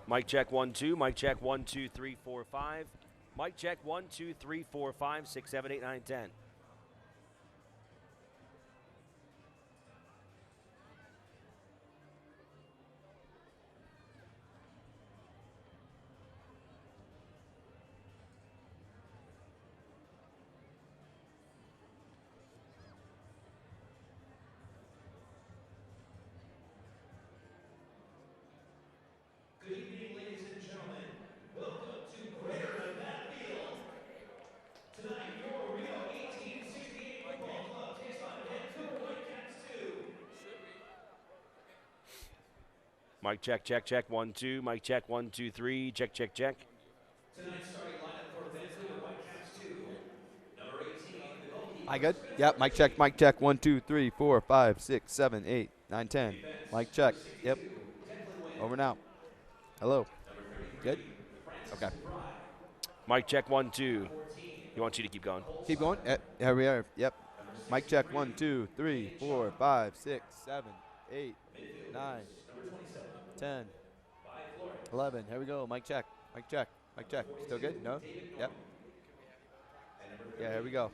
Mic check 1 2. Mic check 1 2 3 4 5. Mic check 1 2 3 4 5 6 7 8 9 10. Good evening, ladies and gentlemen. Welcome to Greater Nevada Field. Tonight, your Reno 1868 Football Club takes on Vancouver Whitecaps 2. Mic check, check, check 1 2. Mic check 1 2 3. Check, check, check. Tonight's starting lineup for Vancouver Whitecaps 2. Number 18, the goalkeeper. Hi, good? Yep, mic check. 1, 2, 3, 4, 5, 6, 7, 8, 9, 10. Mic check. Yep. Over now. Hello. Good? Okay. Mic check 1 2. He wants you to keep going. Keep going. Here we are. Yep. Mic check. 1, 2, 3, 4, 5, 6, 7, 8, 9, 10, 11. Here we go. Mic check. Mic check. Mic check. Still good? No? Yep. Yeah, here we go.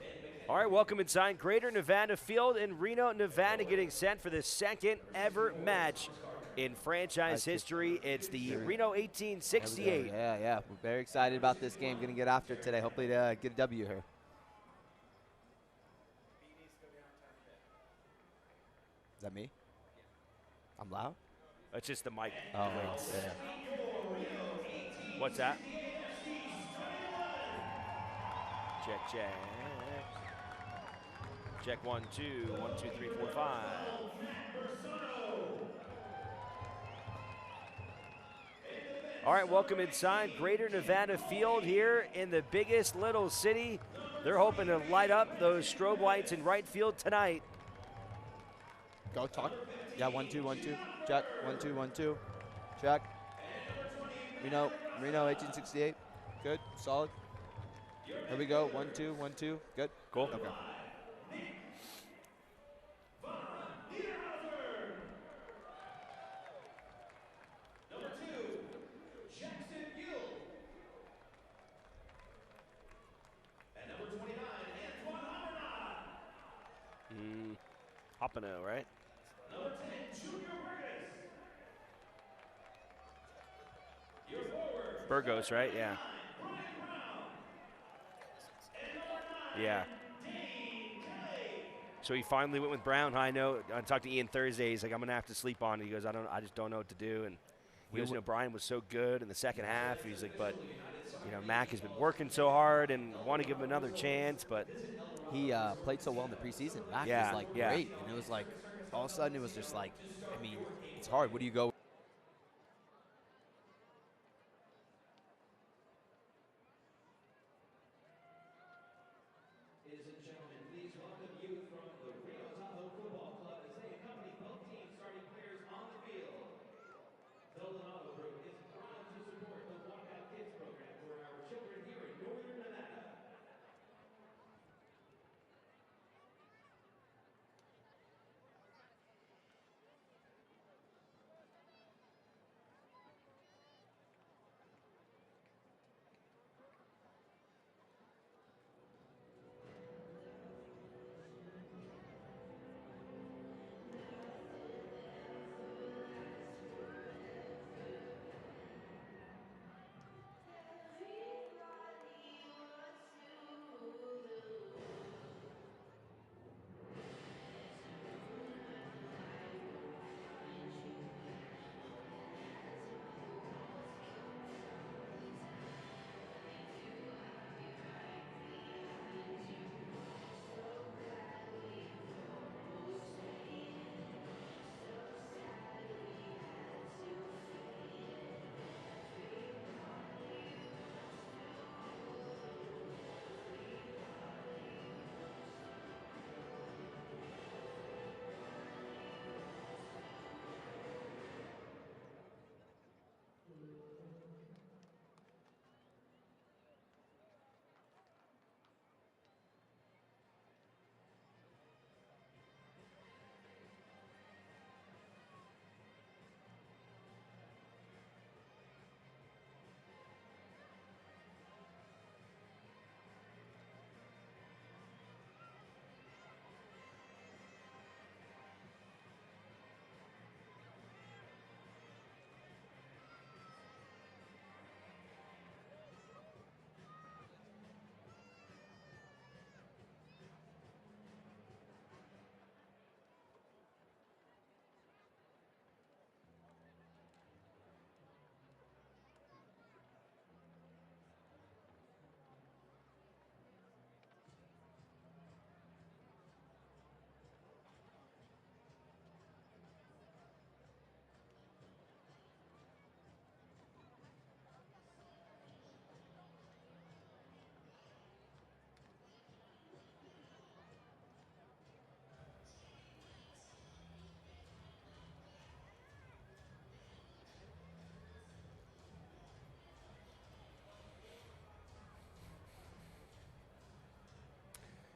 All right, welcome inside Greater Nevada Field in Reno, Nevada, getting set for the second ever match in franchise history. It's the Reno 1868. Yeah. We're very excited about this game. Going to get after it today. Hopefully to get a W here. Is that me? I'm loud? That's just the mic. Oh, yeah. yeah. What's that? Check, check. Check 1 2. 1 2 3 4 5. All right, welcome inside Greater Nevada Field here in the biggest little city. They're hoping to light up those strobe lights in right field tonight. Go talk. Yeah, 1 2 1 2. Check. 1 2 1 2. Check. Reno 1868. Good. Solid. Here we go. 1 2 1 2. Good. Cool. Okay. Hoppino, right? Number 10, Junior Burgess. Your forward. Burgos, right? Yeah. Brian Brown. And number 9, Yeah. Dane Kelly. So he finally went with Brown. I know. I talked to Ian Thursday. He's like, I'm gonna have to sleep on it. He goes, I just don't know what to do. And he goes, Brian was so good in the second half. He's like, but Mac has been working so hard and want to give him another chance, but he played so well in the preseason. Mac was like great, and it was like all of a sudden it was just like, I mean, it's hard. What do you go?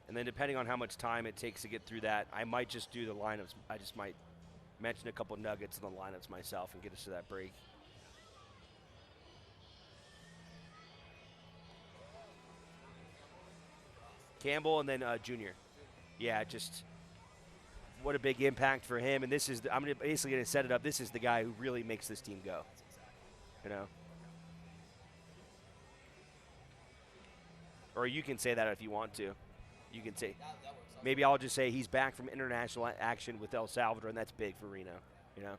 And then depending on how much time it takes to get through that, I might just do the lineups. I just might mention a couple nuggets in the lineups myself and get us to that break. Campbell and then Junior. Yeah, just what a big impact for him. And this is, I'm basically going to set it up. This is the guy who really makes this team go, you know? Or you can say that if you want to. You can say, maybe I'll just say he's back from international action with El Salvador, and that's big for Reno, you know?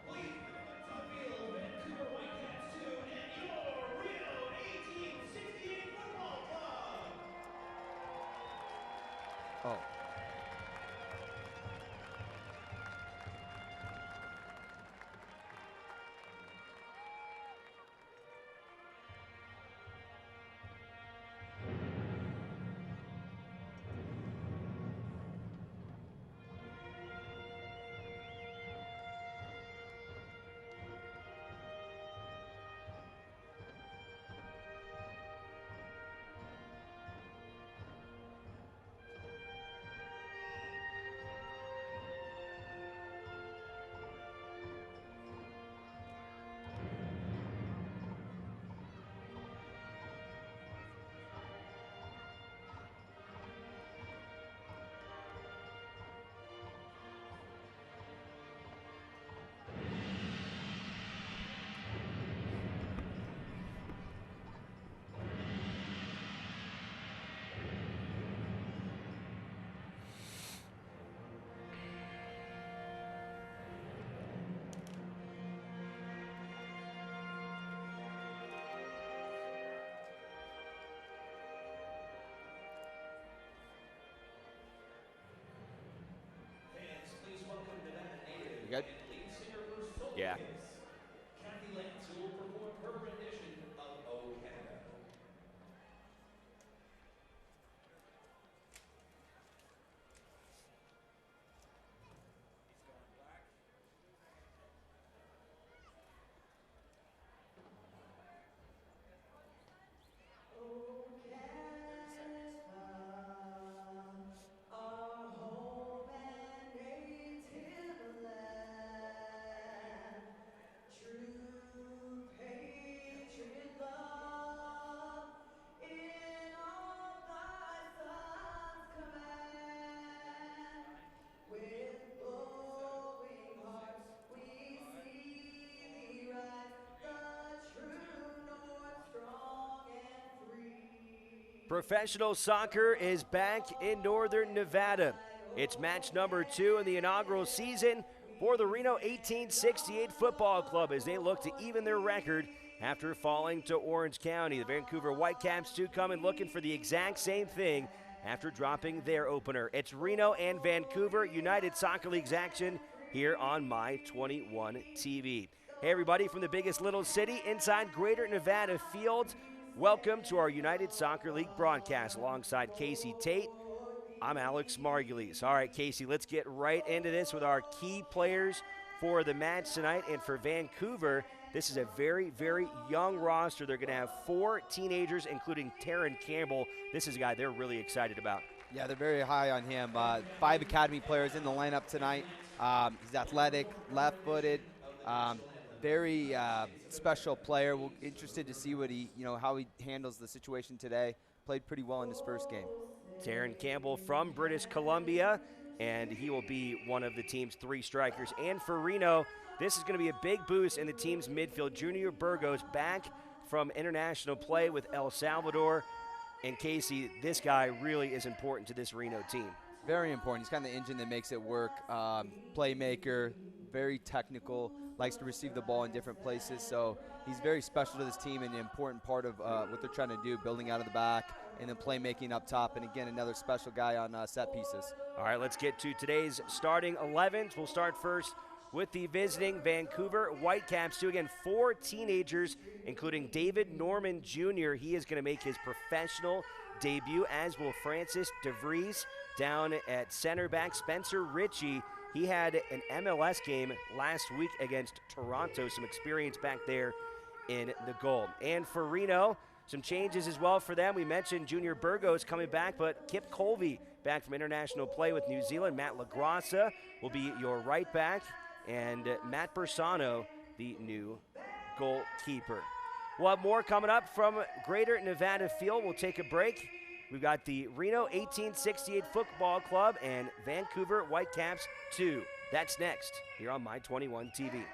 Please welcome to the field, Vancouver Whitecaps 2 and your Reno 1868 Football Club. Oh. Fans, please welcome Nevada native You good? and lead singer for Soul Yeah. Kids, Kathy Lance, who will perform her rendition of "O Canada." Our home and native land, true patriot love in all thy sons command. With glowing hearts we see thee rise, the true north, strong and free. Professional soccer is back in Northern Nevada. It's match number 2 in the inaugural season for the Reno 1868 Football Club as they look to even their record after falling to Orange County. The Vancouver Whitecaps too coming looking for the exact same thing after dropping their opener. It's Reno and Vancouver United Soccer League's action here on My 21 TV. Hey everybody from the biggest little city inside Greater Nevada Field. Welcome to our United Soccer League broadcast alongside Casey Tate. I'm Alex Margulies. All right, Casey, let's get right into this with our key players for the match tonight. And for Vancouver, this is a very, very young roster. They're going to have 4 teenagers, including Taryn Campbell. This is a guy they're really excited about. Yeah, they're very high on him. 5 academy players in the lineup tonight. He's athletic, left-footed, very special player. We're interested to see what how he handles the situation today. Played pretty well in his first game. Taryn Campbell from British Columbia, and he will be one of the team's 3 strikers. And for Reno, this is going to be a big boost in the team's midfield. Junior Burgos back from international play with El Salvador. And Casey, this guy really is important to this Reno team. Very important. He's kind of the engine that makes it work. Playmaker, very technical, likes to receive the ball in different places. So he's very special to this team and an important part of what they're trying to do, building out of the back and then playmaking up top. And again, another special guy on set pieces. All right, let's get to today's starting 11s. We'll start first with the visiting Vancouver Whitecaps. So again, 4 teenagers, including David Norman Jr. He is going to make his professional debut, as will Francis DeVries. Down at center back, Spencer Ritchie. He had an MLS game last week against Toronto. Some experience back there in the goal. And for Reno, some changes as well for them. We mentioned Junior Burgos coming back, but Kip Colby back from international play with New Zealand. Matt LaGrassa will be your right back, and Matt Bersano, the new goalkeeper. We'll have more coming up from Greater Nevada Field. We'll take a break. We've got the Reno 1868 Football Club and Vancouver Whitecaps 2. That's next here on My 21 TV.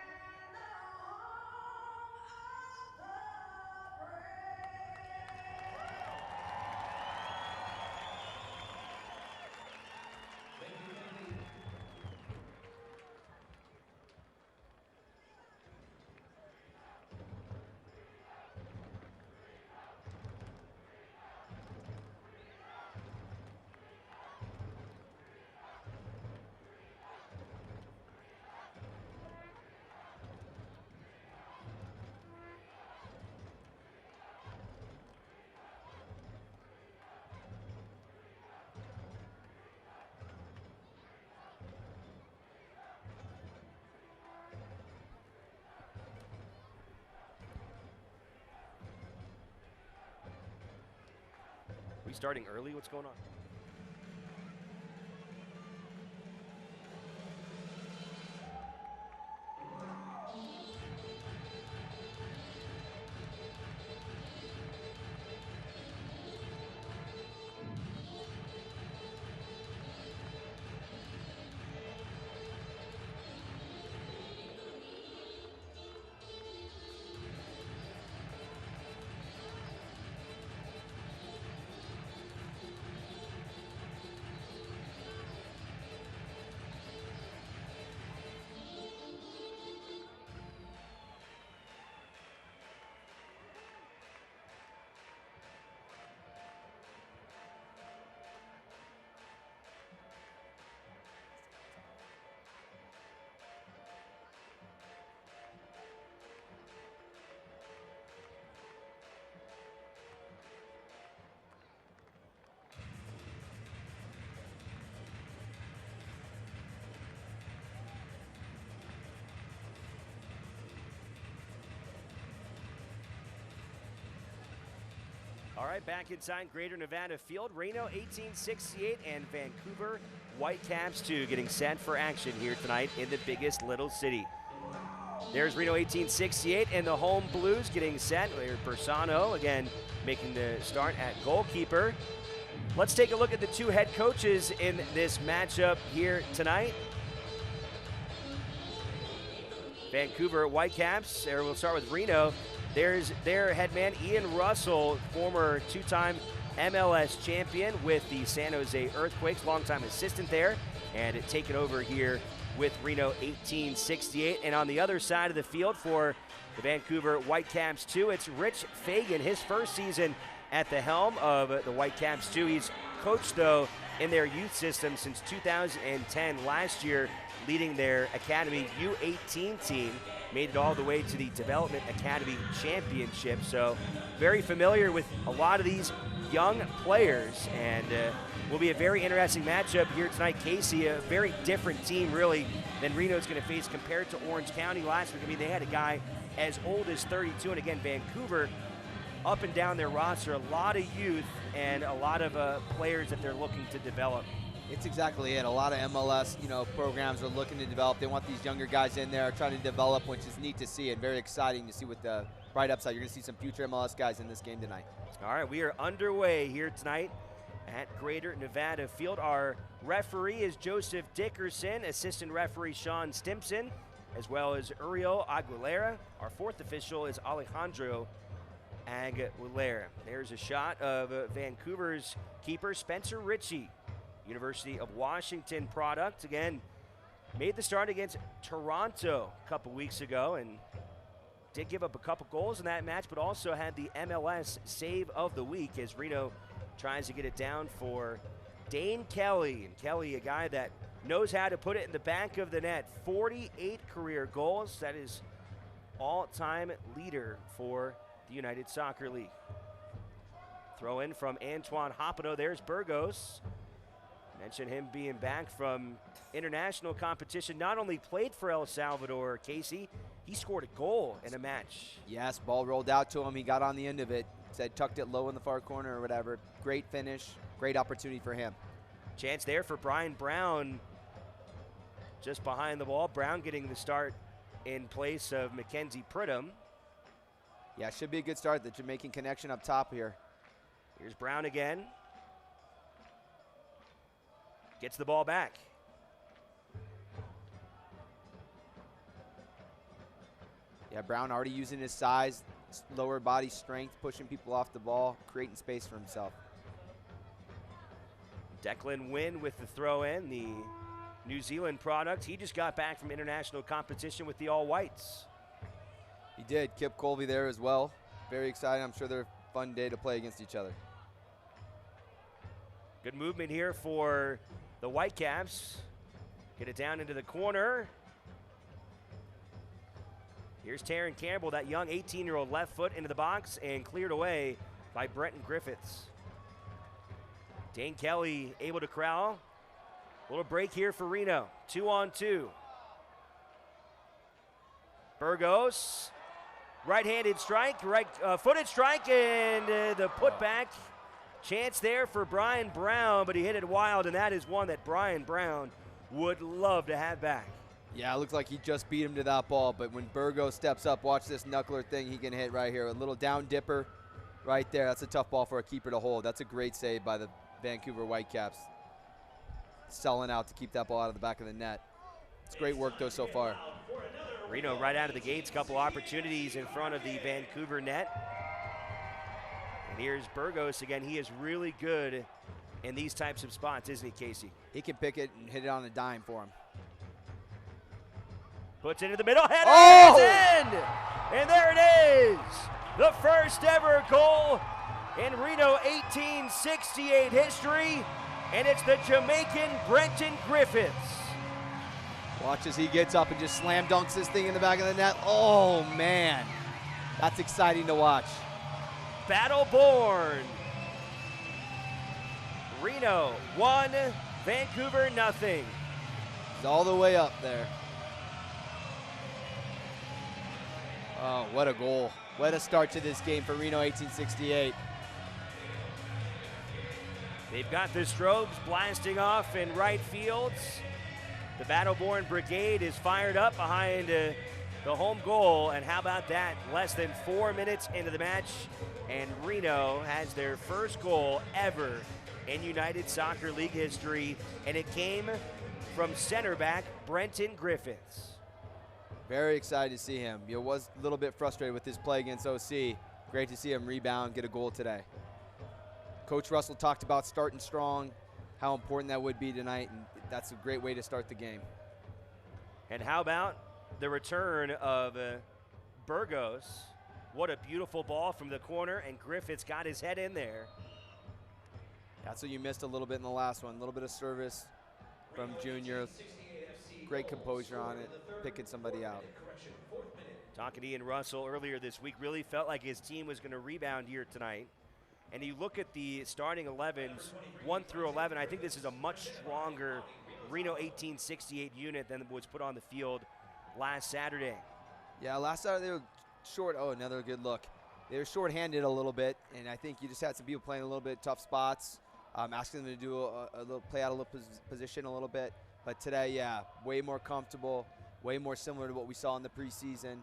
We starting early? What's going on? All right, back inside Greater Nevada Field. Reno 1868 and Vancouver Whitecaps 2 getting set for action here tonight in the biggest little city. There's Reno 1868 and the home Blues getting set. Bersano again making the start at goalkeeper. Let's take a look at the two head coaches in this matchup here tonight. Vancouver Whitecaps, or we'll start with Reno. There's their head man, Ian Russell, former two-time MLS champion with the San Jose Earthquakes, longtime assistant there, and taken over here with Reno 1868. And on the other side of the field for the Vancouver Whitecaps 2, it's Rich Fagan, his first season at the helm of the Whitecaps 2. He's coached, though, in their youth system since 2010. Last year, leading their Academy U18 team, made it all the way to the Development Academy Championship. So very familiar with a lot of these young players, and will be a very interesting matchup here tonight. Casey, a very different team really than Reno's going to face compared to Orange County last week. I mean, they had a guy as old as 32, and again, Vancouver, up and down their roster, a lot of youth and a lot of players that they're looking to develop. It's exactly it. A lot of MLS, programs are looking to develop. They want these younger guys in there trying to develop, which is neat to see and very exciting to see with the bright upside. You're going to see some future MLS guys in this game tonight. All right, we are underway here tonight at Greater Nevada Field. Our referee is Joseph Dickerson, assistant referee Sean Stimson, as well as Uriel Aguilera. Our fourth official is Alejandro Aguilera. There's a shot of Vancouver's keeper, Spencer Ritchie, University of Washington product. Again, made the start against Toronto a couple weeks ago and did give up a couple goals in that match, but also had the MLS save of the week as Reno tries to get it down for Dane Kelly. And Kelly, a guy that knows how to put it in the back of the net. 48 career goals. That is all-time leader for the United Soccer League. Throw in from Antoine Hopineau. There's Burgos. Mentioned him being back from international competition. Not only played for El Salvador, Casey, he scored a goal in a match. Yes, ball rolled out to him. He got on the end of it. Said tucked it low in the far corner or whatever. Great finish. Great opportunity for him. Chance there for Brian Brown just behind the ball. Brown getting the start in place of Mackenzie Pridham. Yeah, should be a good start. The Jamaican connection up top here. Here's Brown again. Gets the ball back. Yeah, Brown already using his size, lower body strength, pushing people off the ball, creating space for himself. Declan Wynn with the throw in, the New Zealand product. He just got back from international competition with the All Whites. He did. Kip Colby there as well. Very exciting. I'm sure they're a fun day to play against each other. Good movement here for the Whitecaps. Get it down into the corner. Here's Taryn Campbell, that young 18-year-old left foot into the box and cleared away by Brenton Griffiths. Dane Kelly able to corral. Little break here for Reno. 2-on-2. Burgos, right-handed strike, right-footed strike, and the putback. Chance there for Brian Brown, but he hit it wild, and that is one that Brian Brown would love to have back. Yeah, it looks like he just beat him to that ball, but when Burgos steps up, watch this knuckler thing he can hit right here. A little down dipper right there. That's a tough ball for a keeper to hold. That's a great save by the Vancouver Whitecaps. Selling out to keep that ball out of the back of the net. It's great work, though, so far. Reno right out of the gates, couple opportunities in front of the Vancouver net. And here's Burgos again. He is really good in these types of spots, isn't he, Casey? He can pick it and hit it on a dime for him. Puts it in the middle, header Oh! is in! And there it is! The first ever goal in Reno 1868 history, and it's the Jamaican Brenton Griffiths. Watch as he gets up and just slam dunks this thing in the back of the net. Oh, man. That's exciting to watch. Battle born. Reno 1, Vancouver 0. He's all the way up there. Oh, what a goal. What a start to this game for Reno 1868. They've got the strobes blasting off in right fields. The Battleborn Brigade is fired up behind the home goal, and how about that? Less than 4 minutes into the match, and Reno has their first goal ever in United Soccer League history, and it came from center back Brenton Griffiths. Very excited to see him. He was a little bit frustrated with his play against OC. Great to see him rebound, get a goal today. Coach Russell talked about starting strong, how important that would be tonight, and that's a great way to start the game. And how about the return of Burgos? What a beautiful ball from the corner, and Griffiths got his head in there. That's what you missed a little bit in the last one. A little bit of service from Junior. Great composure on it, picking somebody out. Talking to Ian Russell earlier this week, really felt like his team was going to rebound here tonight. And you look at the starting 11s, 1 through 11, I think this is a much stronger Reno 1868 unit than was put on the field last Saturday. Yeah, last Saturday they were short. Oh, another good look. They were short-handed a little bit, and I think you just had some people playing a little bit tough spots, asking them to do a little play out a little position a little bit. But today, yeah, way more comfortable, way more similar to what we saw in the preseason.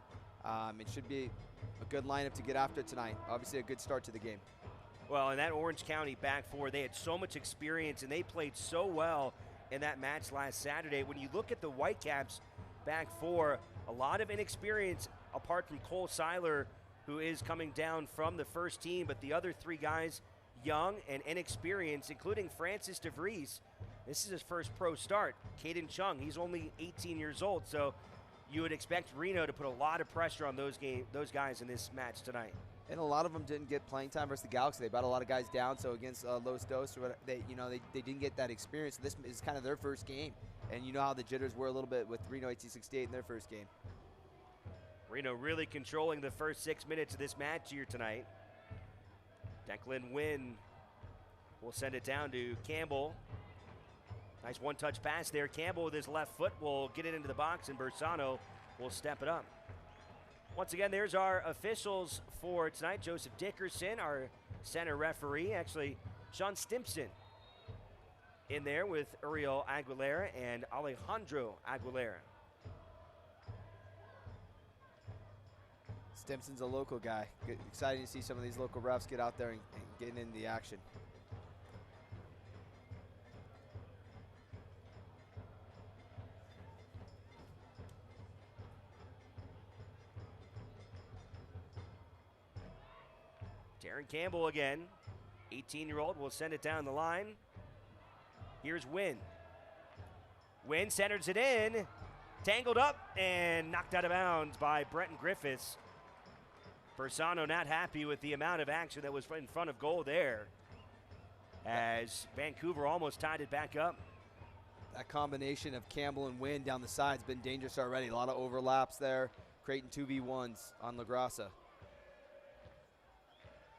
It should be a good lineup to get after tonight. Obviously, a good start to the game. Well, in that Orange County back four, they had so much experience, and they played so well in that match last Saturday. When you look at the Whitecaps back four, a lot of inexperience apart from Cole Seiler, who is coming down from the first team, but the other three guys, young and inexperienced, including Francis DeVries. This is his first pro start. Caden Chung, he's only 18 years old, so you would expect Reno to put a lot of pressure on those guys in this match tonight. And a lot of them didn't get playing time versus the Galaxy. They brought a lot of guys down, so against Los Dos, they didn't get that experience. So this is kind of their first game. And you know how the jitters were a little bit with Reno 1868 in their first game. Reno really controlling the first 6 minutes of this match here tonight. Declan Wynn will send it down to Campbell. Nice one-touch pass there. Campbell with his left foot will get it into the box, and Bersano will step it up. Once again, there's our officials for tonight. Joseph Dickerson, our center referee. Actually, Sean Stimpson in there with Uriel Aguilera and Alejandro Aguilera. Stimpson's a local guy. Exciting to see some of these local refs get out there and getting into the action. Darren Campbell again, 18-year-old, will send it down the line. Here's Wynn. Wynn centers it in, tangled up and knocked out of bounds by Brenton Griffiths. Bersano not happy with the amount of action that was in front of goal there, as Vancouver almost tied it back up. That combination of Campbell and Wynn down the side's been dangerous already. A lot of overlaps there, creating 2v1s on LaGrassa.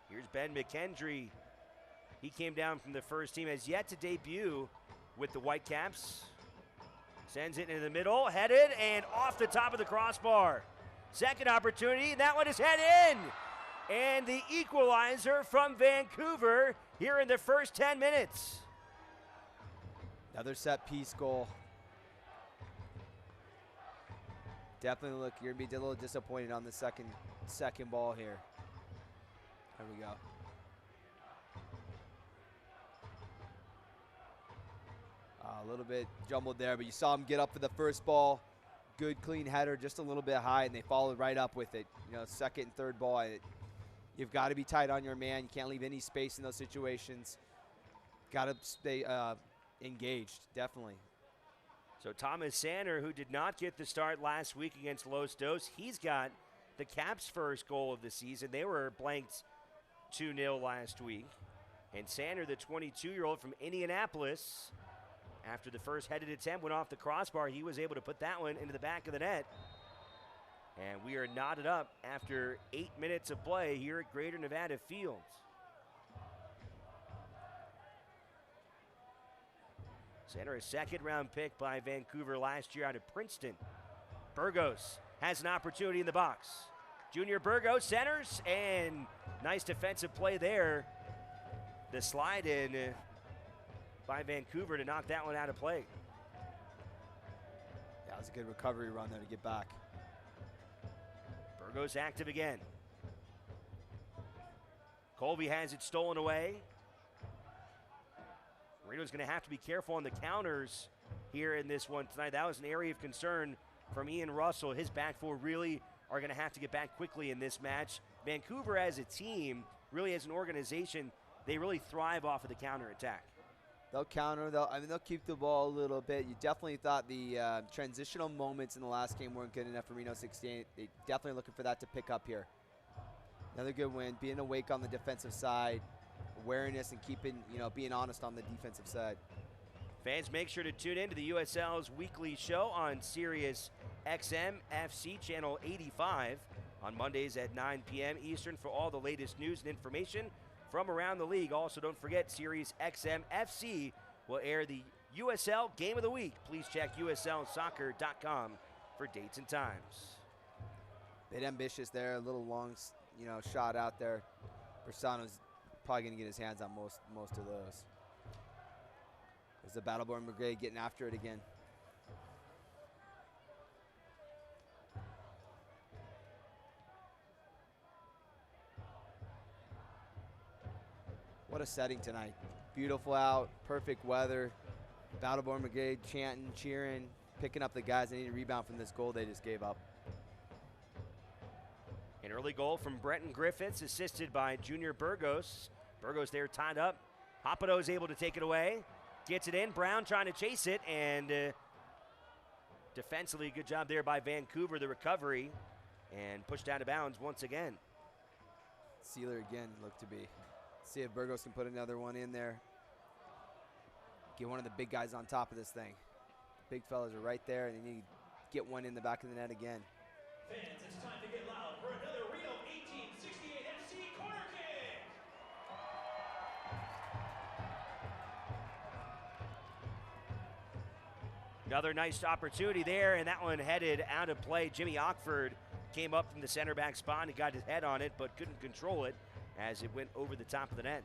Here's Ben McKendry. He came down from the first team, has yet to debut with the Whitecaps. Sends it into the middle, headed, and off the top of the crossbar. Second opportunity, and that one is head in. And the equalizer from Vancouver here in the first 10 minutes. Another set piece goal. Definitely look, you're gonna be a little disappointed on the second ball here. There we go. A little bit jumbled there, but you saw him get up for the first ball. Good clean header, just a little bit high, and they followed right up with it. You know, second and third ball, you've got to be tight on your man. You can't leave any space in those situations. Got to stay engaged, definitely. So Thomas Sander, who did not get the start last week against Los Dos, he's got the Caps' first goal of the season. They were blanked 2-0 last week. And Sander, the 22-year-old from Indianapolis, after the first headed attempt went off the crossbar, he was able to put that one into the back of the net. And we are knotted up after 8 minutes of play here at Greater Nevada Fields. Sander, a second-round pick by Vancouver last year out of Princeton. Burgos has an opportunity in the box. Junior Burgos centers, and nice defensive play there. The slide in by Vancouver to knock that one out of play. Yeah, it was a good recovery run there to get back. Burgos active again. Colby has it stolen away. Reno's going to have to be careful on the counters here in this one tonight. That was an area of concern from Ian Russell. His back four really are going to have to get back quickly in this match. Vancouver as a team, really as an organization, they really thrive off of the counterattack. They'll counter. They'll keep the ball a little bit. You definitely thought the transitional moments in the last game weren't good enough for Reno 68. They definitely looking for that to pick up here. Another good win. Being awake on the defensive side, awareness, and keeping, being honest on the defensive side. Fans, make sure to tune in to the USL's weekly show on Sirius XM FC Channel 85 on Mondays at 9 p.m. Eastern for all the latest news and information from around the league. Also, don't forget, Sirius XM FC will air the USL Game of the Week. Please check uslsoccer.com for dates and times. Bit ambitious there, a little long, shot out there. Bersano's probably going to get his hands on most of those. There's the Battleborn Brigade getting after it again. What a setting tonight. Beautiful out, perfect weather. Battleborn Brigade chanting, cheering, picking up the guys that need a rebound from this goal they just gave up. An early goal from Brenton Griffiths, assisted by Junior Burgos. Burgos there tied up. Hoppado is able to take it away. Gets it in. Brown trying to chase it, and defensively, good job there by Vancouver, the recovery, and pushed out of bounds once again. Sealer again looked to be. See if Burgos can put another one in there. Get one of the big guys on top of this thing. Big fellas are right there, and they need to get one in the back of the net again. Fans, it's time to get loud for another Reno 1868 FC corner kick. Another nice opportunity there, and that one headed out of play. Jimmy Ockford came up from the center back spot and got his head on it, but couldn't control it as it went over the top of the net.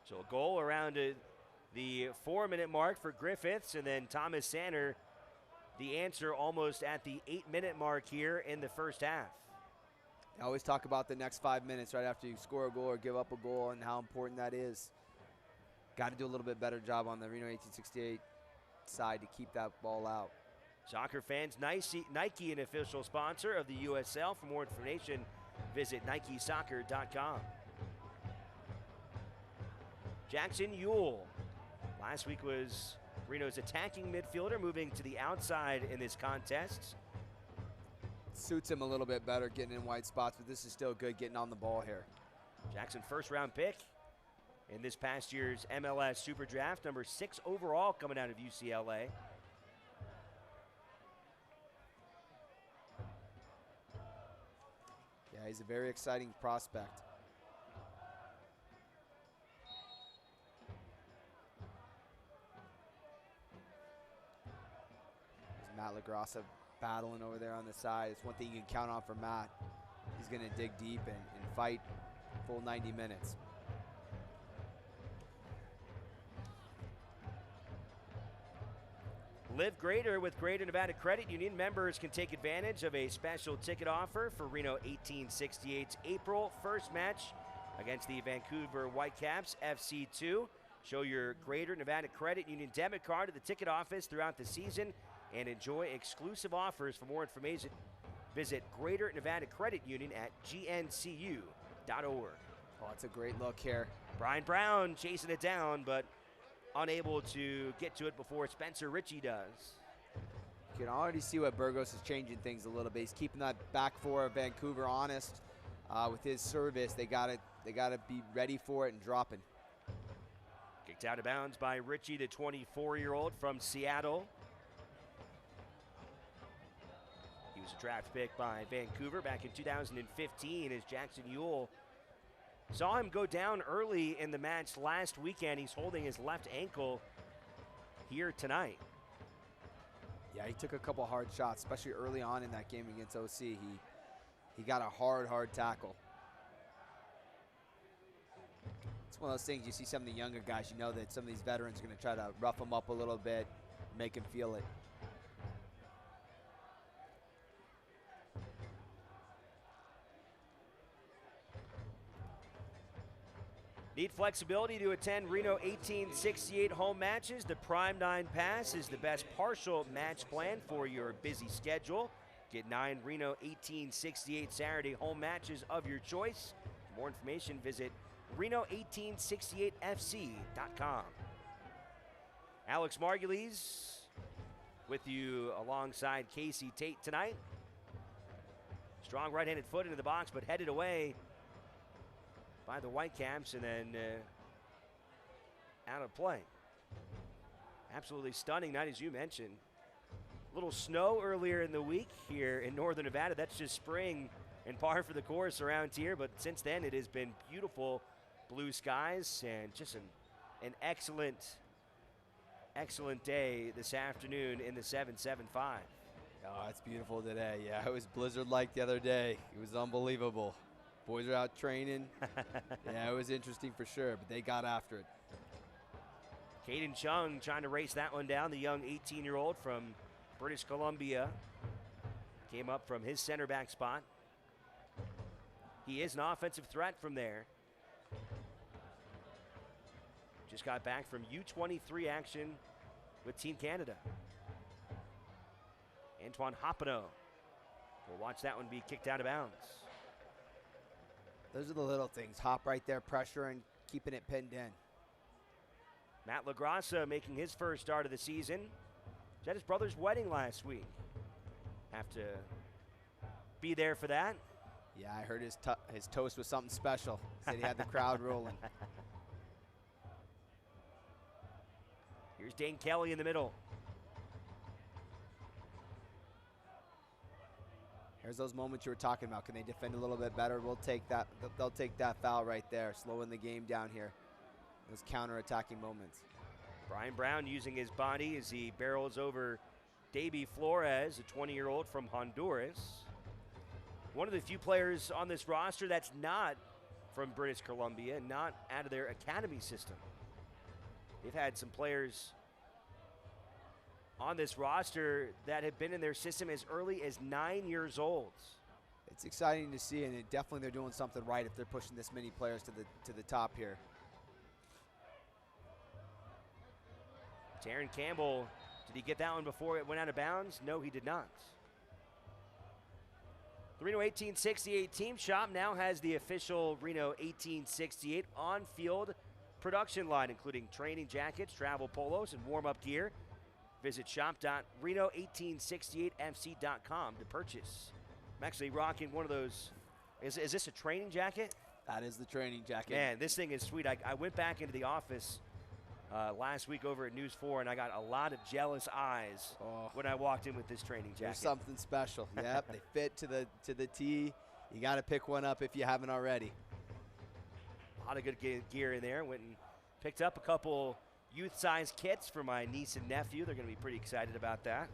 So a goal around the 4-minute mark for Griffiths, and then Thomas Sander, the answer almost at the 8-minute mark here in the first half. I always talk about the next 5 minutes right after you score a goal or give up a goal and how important that is. Got to do a little bit better job on the Reno 1868 side to keep that ball out. Soccer fans, Nike, an official sponsor of the USL. For more information, visit NikeSoccer.com. Jackson Ewell, last week was Reno's attacking midfielder, moving to the outside in this contest. Suits him a little bit better getting in wide spots, but this is still good getting on the ball here. Jackson, first-round pick in this past year's MLS Super Draft, number 6 overall coming out of UCLA. Yeah, he's a very exciting prospect. There's Matt LaGrassa battling over there on the side. It's one thing you can count on for Matt. He's going to dig deep and fight full 90 minutes. Live greater with Greater Nevada Credit Union. Members can take advantage of a special ticket offer for Reno 1868's April 1st match against the Vancouver Whitecaps FC2. Show your Greater Nevada Credit Union debit card at the ticket office throughout the season and enjoy exclusive offers. For more information, visit Greater Nevada Credit Union at gncu.org. Oh, it's a great look here. Brian Brown chasing it down, but unable to get to it before Spencer Ritchie does. You can already see what Burgos is changing things a little bit. He's keeping that back four of Vancouver honest with his service. They gotta be ready for it and dropping. Kicked out of bounds by Ritchie, the 24-year-old from Seattle. He was a draft pick by Vancouver back in 2015 as Jackson Ewell saw him go down early in the match last weekend. He's holding his left ankle here tonight. Yeah, he took a couple hard shots, especially early on in that game against OC. He got a hard tackle. It's one of those things, you see some of the younger guys, you know that some of these veterans are going to try to rough them up a little bit, make him feel it. Need flexibility to attend Reno 1868 home matches? The Prime 9 Pass is the best partial match plan for your busy schedule. Get 9 Reno 1868 Saturday home matches of your choice. For more information, visit Reno1868FC.com. Alex Margulies with you alongside Casey Tate tonight. Strong right-handed foot into the box, but headed away by the Whitecaps and then out of play. Absolutely stunning night, as you mentioned. Little snow earlier in the week here in northern Nevada. That's just spring and par for the course around here. But since then, it has been beautiful blue skies and just an excellent day this afternoon in the 775. Oh, it's beautiful today. Yeah, it was blizzard-like the other day. It was unbelievable. Boys are out training. Yeah, it was interesting for sure, but they got after it. Caden Chung trying to race that one down, the young 18-year-old from British Columbia. Came up from his center back spot. He is an offensive threat from there. Just got back from U23 action with Team Canada. Antoine Hoppeneau will watch that one be kicked out of bounds. Those are the little things. Hop right there, pressure, and keeping it pinned in. Matt LaGrassa making his first start of the season. Was at his brother's wedding last week. Have to be there for that. Yeah, I heard his toast was something special. Said he had the crowd rolling. Here's Dane Kelly in the middle. There's those moments you were talking about. Can they defend a little bit better? We'll take that. They'll take that foul right there, slowing the game down here. Those counter-attacking moments. Brian Brown using his body as he barrels over Davy Flores, a 20-year-old from Honduras. One of the few players on this roster that's not from British Columbia, not out of their academy system. They've had some players on this roster that have been in their system as early as 9 years old. It's exciting to see, and definitely they're doing something right if they're pushing this many players to the top here. Taryn Campbell, did he get that one before it went out of bounds? No, he did not. The Reno 1868 Team Shop now has the official Reno 1868 on-field production line, including training jackets, travel polos, and warm-up gear. Visit shop.reno1868fc.com to purchase. I'm actually rocking one of those. Is this a training jacket? That is the training jacket. Man, this thing is sweet. I went back into the office last week over at News 4, and I got a lot of jealous eyes when I walked in with this training jacket. There's something special. Yep, they fit to the T. You got to pick one up if you haven't already. A lot of good gear in there. Went and picked up a couple youth-size kits for my niece and nephew. They're going to be pretty excited about that.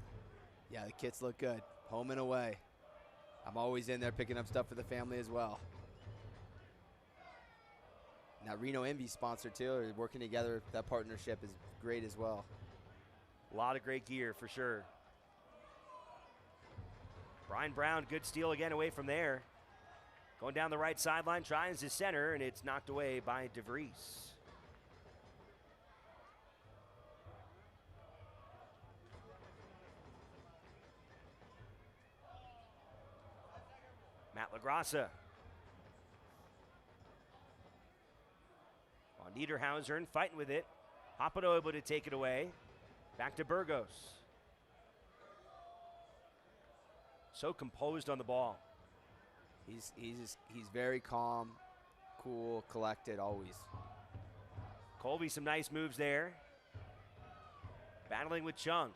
Yeah, the kits look good. Home and away. I'm always in there picking up stuff for the family as well. Now Reno Envy sponsor too. They're working together. That partnership is great as well. A lot of great gear for sure. Brian Brown, good steal again away from there. Going down the right sideline, tries to center, and it's knocked away by DeVries. Matt LaGrassa. On Niederhauser fighting with it. Hoppino able to take it away. Back to Burgos. So composed on the ball. He's very calm, cool, collected always. Colby, some nice moves there. Battling with Chung.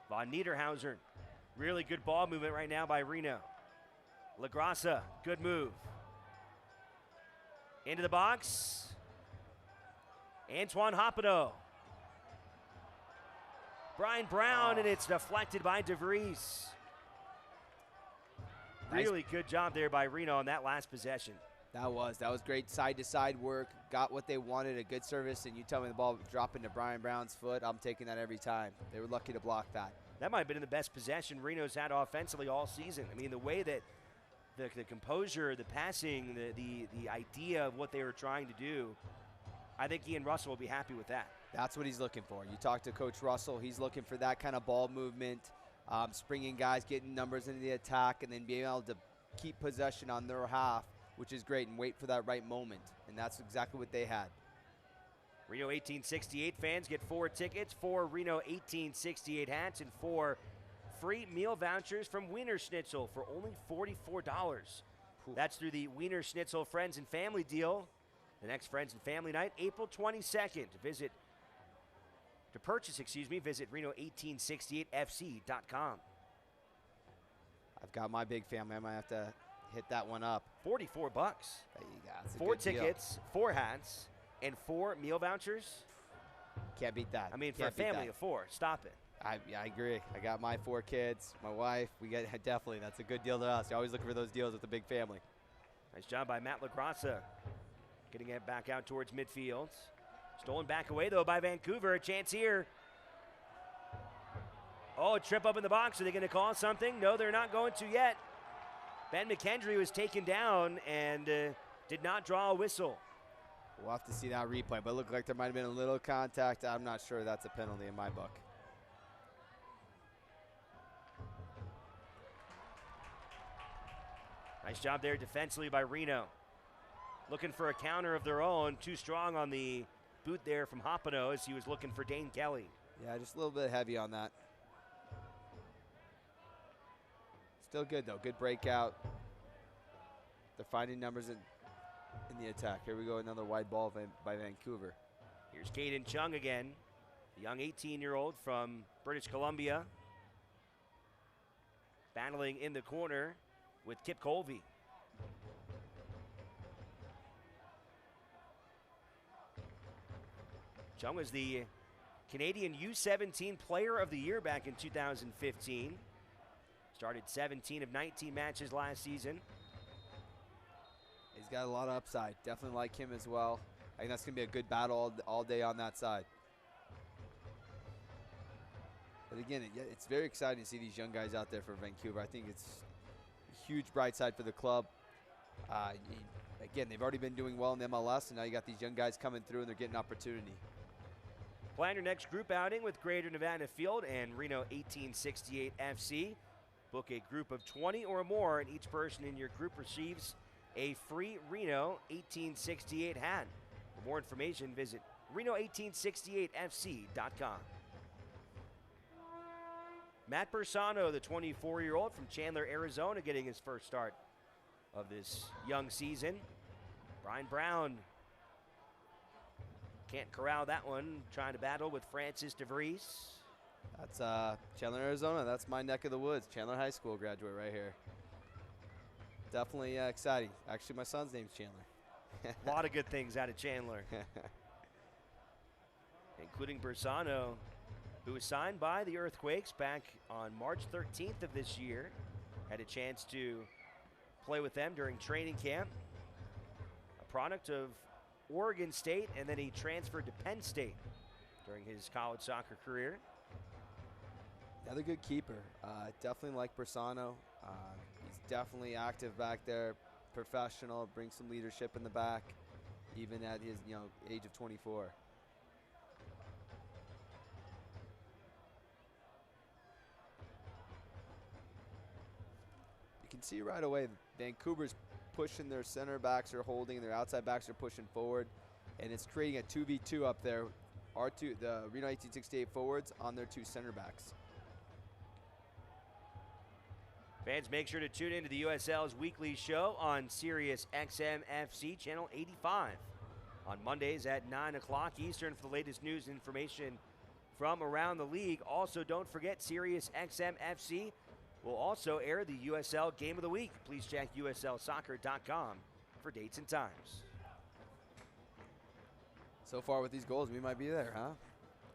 Von Niederhauser. Really good ball movement right now by Reno. LaGrassa, good move. Into the box. Antoine Hoppino. Brian Brown, and it's deflected by DeVries. Really good job there by Reno on that last possession. That was great side-to-side work. Got what they wanted, a good service, and you tell me the ball dropping to Brian Brown's foot. I'm taking that every time. They were lucky to block that. That might have been the best possession Reno's had offensively all season. I mean, the way that the composure, the passing, the idea of what they were trying to do, I think Ian Russell will be happy with that. That's what he's looking for. You talk to Coach Russell, he's looking for that kind of ball movement, springing guys, getting numbers into the attack, and then being able to keep possession on their half, which is great, and wait for that right moment. And that's exactly what they had. Reno 1868 fans get 4 tickets, 4 Reno 1868 hats, and 4 free meal vouchers from Wiener Schnitzel for only $44. That's through the Wiener Schnitzel Friends and Family deal. The next Friends and Family night, April 22nd. To purchase, visit Reno1868fc.com. I've got my big family. I might have to hit that one up. $44. There you go. That's a 4 good deal. tickets, 4 hats, and 4 meal vouchers. Can't beat that. I mean, for Can't a beat family that. of 4, stop it. I agree. I got my 4 kids, my wife. We get definitely. That's a good deal to us. You always look for those deals with a big family. Nice job by Matt LaGrassa. Getting it back out towards midfield. Stolen back away, though, by Vancouver. A chance here. Oh, a trip up in the box. Are they going to call something? No, they're not going to yet. Ben McKendry was taken down and did not draw a whistle. We'll have to see that replay, but it looked like there might have been a little contact. I'm not sure that's a penalty in my book. Nice job there defensively by Reno. Looking for a counter of their own. Too strong on the boot there from Hoppino as he was looking for Dane Kelly. Yeah, just a little bit heavy on that. Still good, though. Good breakout. They're finding numbers in the attack. Here we go, another wide ball by Vancouver. Here's Caden Chung again, the young 18-year-old from British Columbia. battling in the corner with Kip Colby. Chung was the Canadian U17 Player of the Year back in 2015. Started 17 of 19 matches last season. He's got a lot of upside. Definitely like him as well. I think that's going to be a good battle all day on that side. But again, it's very exciting to see these young guys out there for Vancouver. I think it's a huge bright side for the club. Again, they've already been doing well in the MLS, and now you got these young guys coming through, and they're getting opportunity. Plan your next group outing with Greater Nevada Field and Reno 1868 FC. Book a group of 20 or more, and each person in your group receives a free Reno 1868 hat. For more information, visit Reno1868FC.com. Matt Bersano, the 24-year-old from Chandler, Arizona, getting his first start of this young season. Brian Brown can't corral that one, trying to battle with Francis DeVries. That's Chandler, Arizona. That's my neck of the woods. Chandler High School graduate right here. Definitely exciting. Actually, my son's name's Chandler. A lot of good things out of Chandler, including Bersano, who was signed by the Earthquakes back on March 13th of this year. Had a chance to play with them during training camp. A product of Oregon State, and then he transferred to Penn State during his college soccer career. Another good keeper. Definitely like Bersano. He's definitely active back there, professional, brings some leadership in the back, even at his age of 24. You can see right away Vancouver's pushing, their center backs are holding, their outside backs are pushing forward, and it's creating a 2v2 up there. The Reno 1868 forwards on their two center backs. Fans, make sure to tune into the USL's weekly show on Sirius XM FC channel 85 on Mondays at 9 o'clock Eastern for the latest news and information from around the league. Also, don't forget Sirius XM FC will also air the USL Game of the Week. Please check uslsoccer.com for dates and times. So far with these goals, we might be there, huh?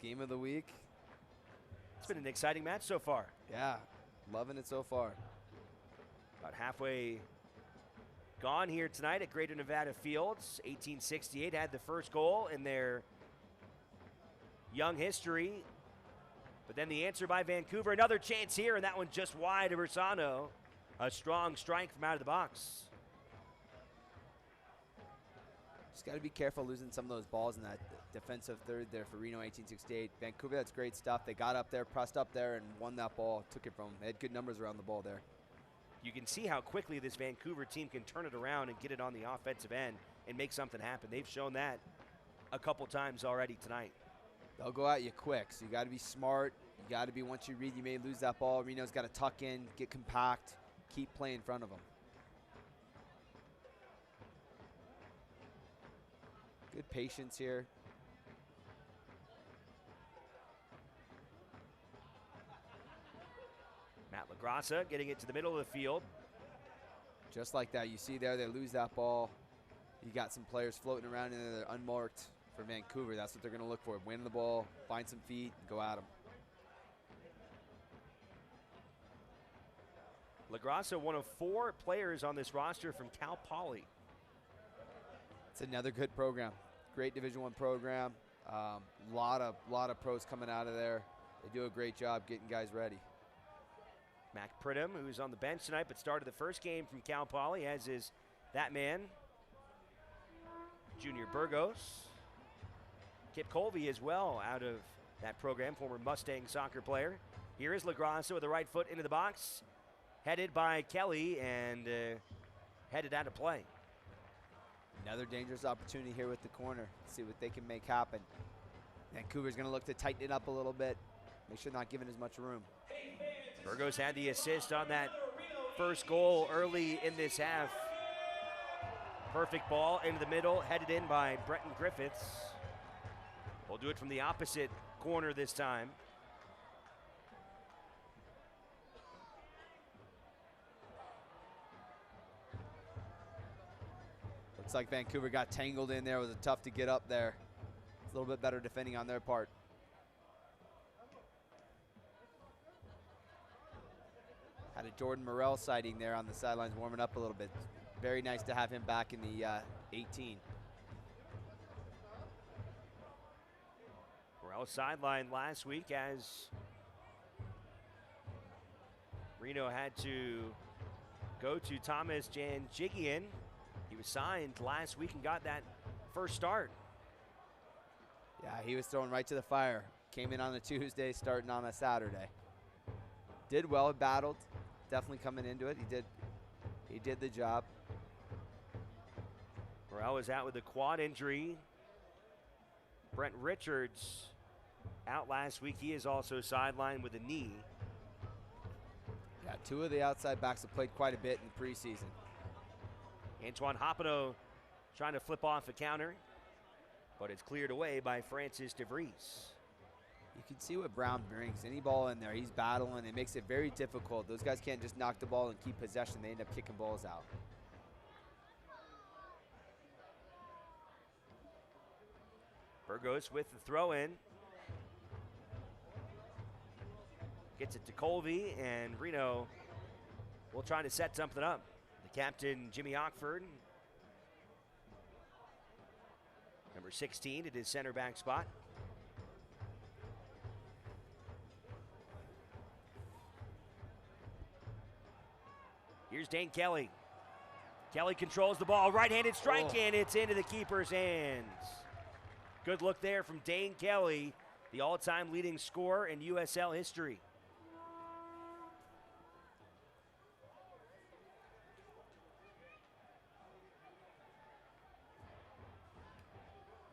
Game of the Week. It's been an exciting match so far. Yeah, loving it so far. About halfway gone here tonight at Greater Nevada Fields. 1868 had the first goal in their young history. But then the answer by Vancouver, another chance here, and that one just wide of Bersano. A strong strike from out of the box. Just got to be careful losing some of those balls in that defensive third there for Reno 1868. Vancouver, that's great stuff. They got up there, pressed up there, and won that ball, took it from them. They had good numbers around the ball there. You can see how quickly this Vancouver team can turn it around and get it on the offensive end and make something happen. They've shown that a couple times already tonight. They'll go at you quick, so you got to be smart. You got to be, once you read, you may lose that ball. Reno's got to tuck in, get compact, keep playing in front of them. Good patience here. Matt LaGrassa getting it to the middle of the field. Just like that, you see there, they lose that ball. You got some players floating around in there that are unmarked for Vancouver. That's what they're going to look for. Win the ball, find some feet, and go at them. LaGrassa, one of 4 players on this roster from Cal Poly. It's another good program. Great Division I program. Lot of pros coming out of there. They do a great job getting guys ready. Mac Pridham, who's on the bench tonight but started the first game from Cal Poly, as is that man, Junior Burgos. Kip Colby as well out of that program, former Mustang soccer player. Here is LaGrassa with the right foot into the box, headed by Kelly and headed out of play. Another dangerous opportunity here with the corner. See what they can make happen. Vancouver's going to look to tighten it up a little bit. Make sure not giving as much room. Burgos had the assist on that first goal early in this half. Perfect ball into the middle, headed in by Bretton Griffiths. We'll do it from the opposite corner this time. Looks like Vancouver got tangled in there. It was tough to get up there. It's a little bit better defending on their part. Had a Jordan Morrell sighting there on the sidelines, warming up a little bit. Very nice to have him back in the 18. Morrell sidelined last week as Reno had to go to Thomas Janjigian. He was signed last week and got that first start. Yeah, he was thrown right to the fire. Came in on a Tuesday, starting on a Saturday. Did well, battled. Definitely coming into it. He did the job. Morrell was out with a quad injury. Brent Richards out last week. He is also sidelined with a knee. Yeah, two of the outside backs have played quite a bit in the preseason. Antoine Hoppino trying to flip off a counter, but it's cleared away by Francis DeVries. You can see what Brown brings. Any ball in there, he's battling. It makes it very difficult. Those guys can't just knock the ball and keep possession. They end up kicking balls out. Burgos with the throw in. Gets it to Colby, and Reno will try to set something up. The captain, Jimmy Ockford. Number 16 at his center back spot. Here's Dane Kelly. Kelly controls the ball, right-handed strike, and it's into the keeper's hands. Good look there from Dane Kelly, the all-time leading scorer in USL history.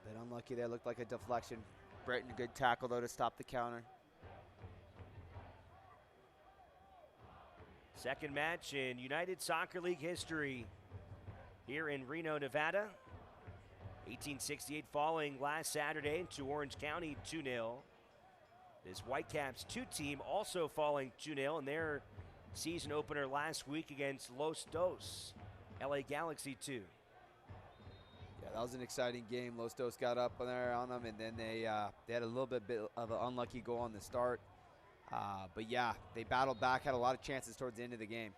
Bit unlucky there, looked like a deflection. Breton, a good tackle though to stop the counter. Second match in United Soccer League history here in Reno, Nevada. 1868 falling last Saturday to Orange County 2-0. This Whitecaps 2 team also falling 2-0 in their season opener last week against Los Dos, LA Galaxy 2. Yeah, that was an exciting game. Los Dos got up there on them, and then they had a little bit of an unlucky goal on the start. But yeah, they battled back, had a lot of chances towards the end of the game.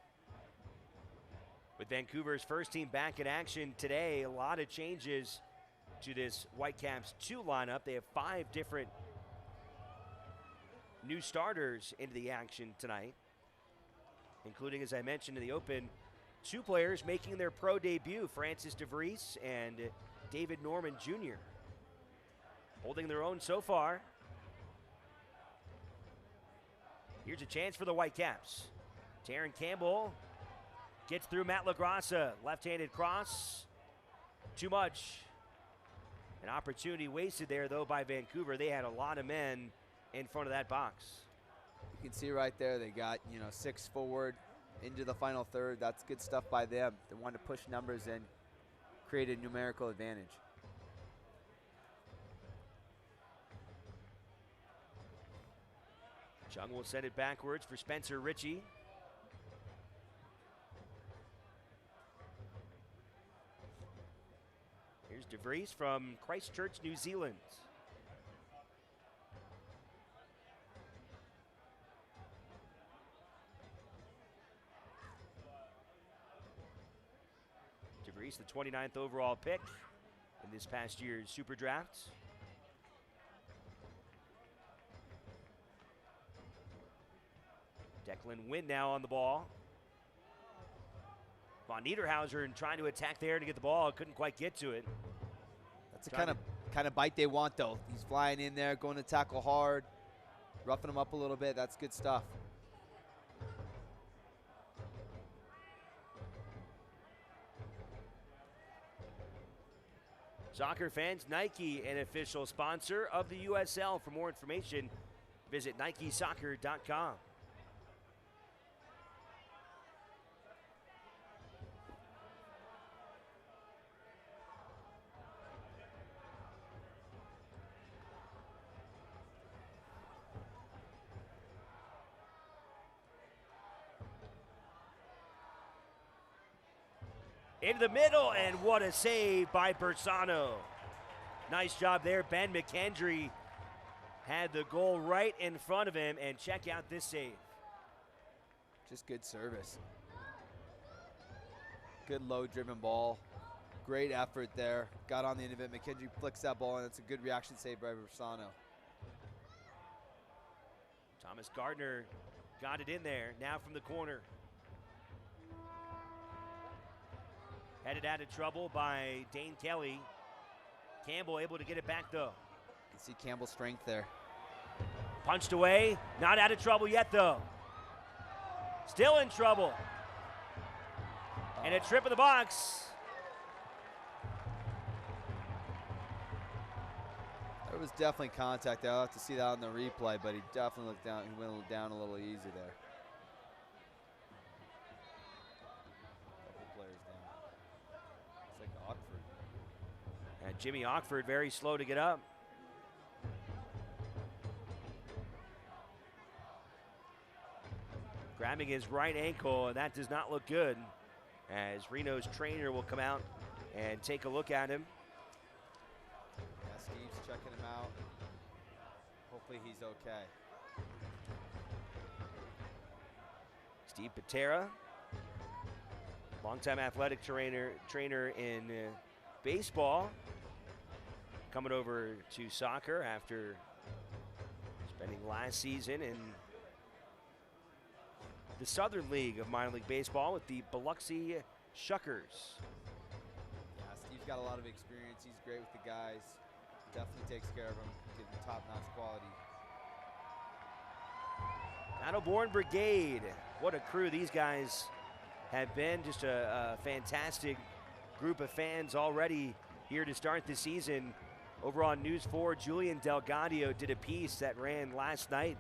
With Vancouver's first team back in action today, a lot of changes to this Whitecaps 2 lineup. They have 5 different new starters into the action tonight, including, as I mentioned in the open, 2 players making their pro debut, Francis DeVries and David Norman Jr. Holding their own so far. Here's a chance for the Whitecaps. Taryn Campbell gets through Matt LaGrassa. Left-handed cross. Too much. An opportunity wasted there, though, by Vancouver. They had a lot of men in front of that box. You can see right there they got, 6 forward into the final third. That's good stuff by them. They wanted to push numbers and create a numerical advantage. Chung will send it backwards for Spencer Ritchie. Here's DeVries from Christchurch, New Zealand. DeVries, the 29th overall pick in this past year's Super Draft. Declan Wynn now on the ball. Von Niederhauser trying to attack there to get the ball. Couldn't quite get to it. That's the kind of bite they want, though. He's flying in there, going to tackle hard, roughing him up a little bit. That's good stuff. Soccer fans, Nike, an official sponsor of the USL. For more information, visit NikeSoccer.com. into the middle, and what a save by Bersano. Nice job there. Ben McKendry had the goal right in front of him, and check out this save. Just good service. Good low-driven ball. Great effort there. Got on the end of it. McKendry flicks that ball, and it's a good reaction save by Bersano. Thomas Gardner got it in there, now from the corner. Headed out of trouble by Dane Kelly. Campbell able to get it back though. You see Campbell's strength there. Punched away, not out of trouble yet though. Still in trouble. And a trip in the box. There was definitely contact there. I'll have to see that on the replay, but he definitely looked down. He went down a little easy there. Couple players down. It's like Ockford. And Jimmy Ockford very slow to get up. Grabbing his right ankle, and that does not look good, as Reno's trainer will come out and take a look at him. Yeah, Steve's checking him out. Hopefully he's okay. Steve Patera, longtime athletic trainer in baseball, coming over to soccer after spending last season in the Southern League of minor league baseball with the Biloxi Shuckers. Yeah, Steve's got a lot of experience. He's great with the guys. Definitely takes care of them, gives them top-notch quality. Battleborn Brigade. What a crew these guys have been. Just a fantastic group of fans already here to start the season. Over on News 4, Julian Delgadio did a piece that ran last night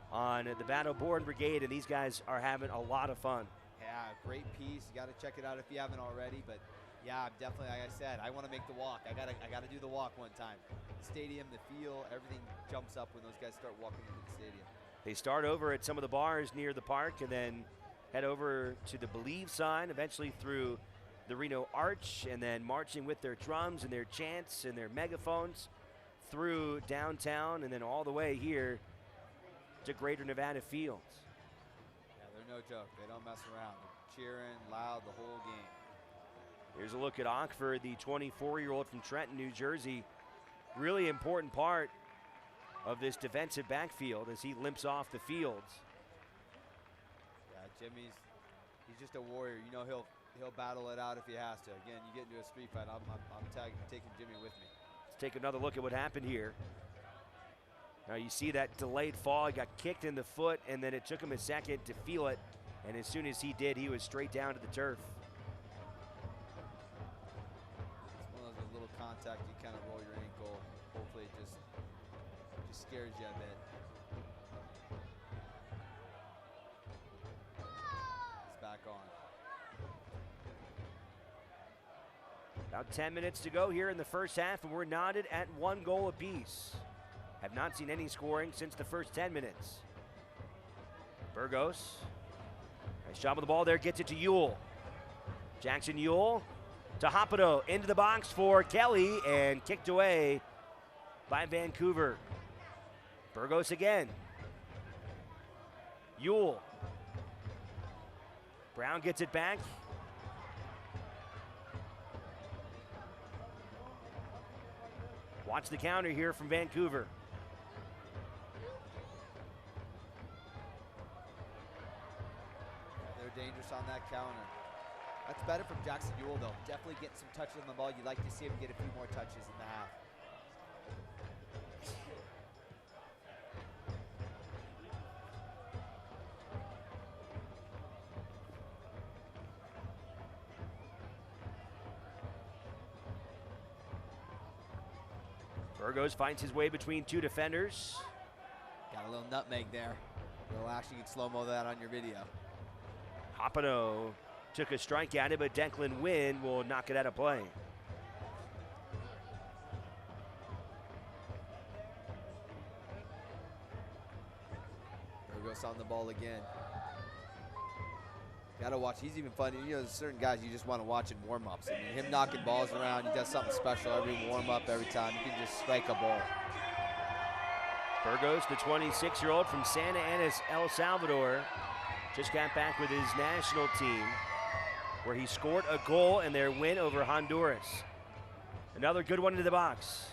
on the Battleborn Brigade, and these guys are having a lot of fun. Yeah, great piece. You got to check it out if you haven't already. But yeah, I'm definitely, like I said, I want to make the walk. I gotta do the walk one time. The stadium, the feel, everything jumps up when those guys start walking into the stadium. They start over at some of the bars near the park and then head over to the Believe sign, eventually through the Reno Arch, and then marching with their drums and their chants and their megaphones through downtown and then all the way here to Greater Nevada Fields. Yeah, they're no joke. They don't mess around. They're cheering loud the whole game. Here's a look at Ockford, the 24-year-old from Trenton, New Jersey. Really important part of this defensive backfield as he limps off the fields. Yeah, he's just a warrior. You know he'll battle it out if he has to. Again, you get into a street fight, I'm taking Jimmy with me. Let's take another look at what happened here. Now you see that delayed fall. He got kicked in the foot, and then it took him a second to feel it. And as soon as he did, he was straight down to the turf. It's one of those little contact, you kind of roll your ankle. Hopefully it just scares you a bit. It's back on. About 10 minutes to go here in the first half, and we're knotted at 1 goal apiece. Have not seen any scoring since the first 10 minutes. Burgos, nice job on the ball there, gets it to Ewell. Jackson Ewell to Hopido, into the box for Kelly, and kicked away by Vancouver. Burgos again. Ewell. Brown gets it back. Watch the counter here from Vancouver. They're dangerous on that counter. That's better from Jackson Ewell, though. Definitely getting some touches on the ball. You'd like to see him get a few more touches in the half. Burgos finds his way between two defenders. Got a little nutmeg there. You'll actually get slow-mo that on your video. Hopido took a strike at it, but Declan Wynn will knock it out of play. Burgos on the ball again. Gotta watch. He's even funny. You know, there's certain guys you just want to watch in warm-ups. I mean, him knocking balls around, he does something special every warm-up, every time. He can just strike a ball. Burgos, the 26-year-old from Santa Ana, El Salvador, just got back with his national team, where he scored a goal in their win over Honduras. Another good one into the box.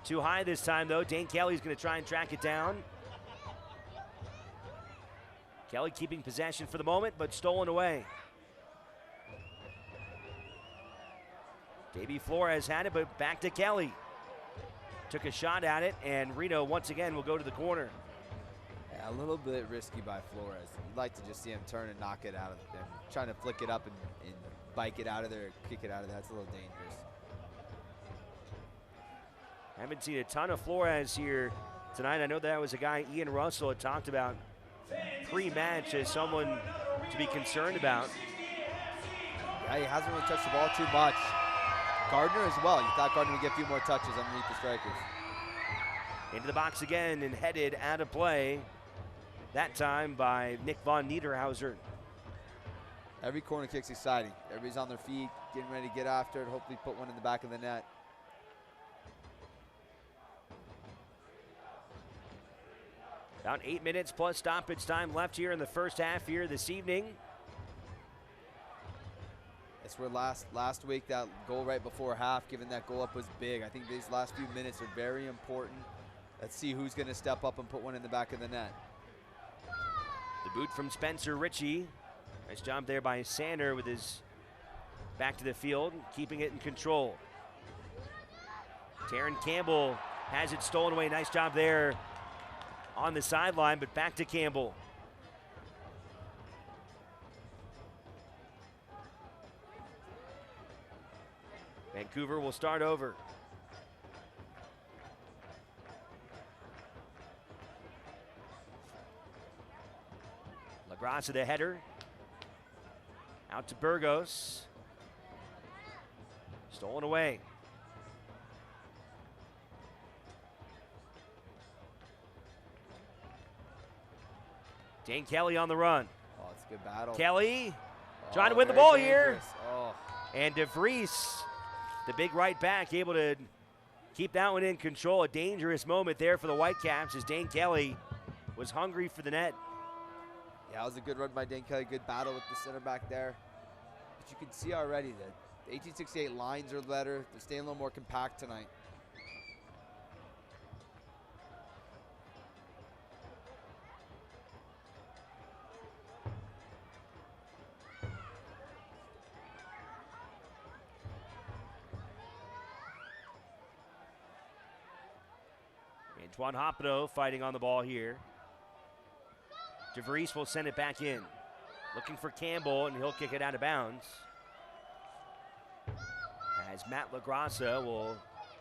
Too high this time, though. Dane Kelly's going to try and track it down. Kelly keeping possession for the moment, but stolen away. Davey Flores had it, but back to Kelly. Took a shot at it, and Reno once again will go to the corner. Yeah, a little bit risky by Flores. You'd like to just see him turn and knock it out of there. Trying to flick it up and bike it out of there, kick it out of there. That's a little dangerous. I haven't seen a ton of Flores here tonight. I know that was a guy Ian Russell had talked about pre-match as someone to be concerned about. Yeah, he hasn't really touched the ball too much. Gardner as well. You thought Gardner would get a few more touches underneath the strikers. Into the box again and headed out of play. That time by Nick von Niederhauser. Every corner kick's exciting. Everybody's on their feet, getting ready to get after it, hopefully put one in the back of the net. About 8 minutes plus stoppage time left here in the first half here this evening. That's where last week that goal right before half, giving that goal up was big. I think these last few minutes are very important. Let's see who's going to step up and put one in the back of the net. The boot from Spencer Ritchie. Nice job there by Sander with his back to the field, keeping it in control. Taryn Campbell has it stolen away. Nice job there on the sideline, but back to Campbell. Vancouver will start over. LaGracia the header. Out to Burgos. Stolen away. Dane Kelly on the run. Oh, it's a good battle. Kelly trying to win the ball here. Oh. And DeVries, the big right back, able to keep that one in control. A dangerous moment there for the Whitecaps as Dane Kelly was hungry for the net. Yeah, it was a good run by Dane Kelly. Good battle with the center back there. But you can see already that the 1868 lines are better. They're staying a little more compact tonight. Antoine Hopineau fighting on the ball here. DeVries will send it back in. Looking for Campbell, and he'll kick it out of bounds. As Matt LaGracia will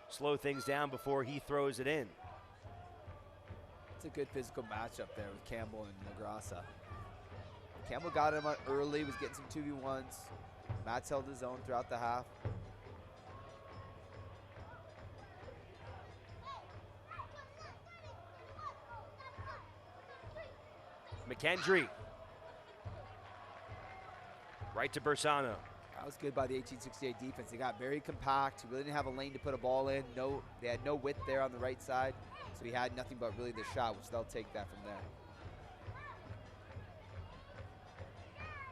slow things down before he throws it in. It's a good physical matchup there with Campbell and LaGracia. Campbell got him early, was getting some 2v1s. Matt's held his own throughout the half. McKendry. Right to Bersano. That was good by the 1868 defense. They got very compact. He really didn't have a lane to put a ball in. They had no width there on the right side, so he had nothing but really the shot, which they'll take that from there.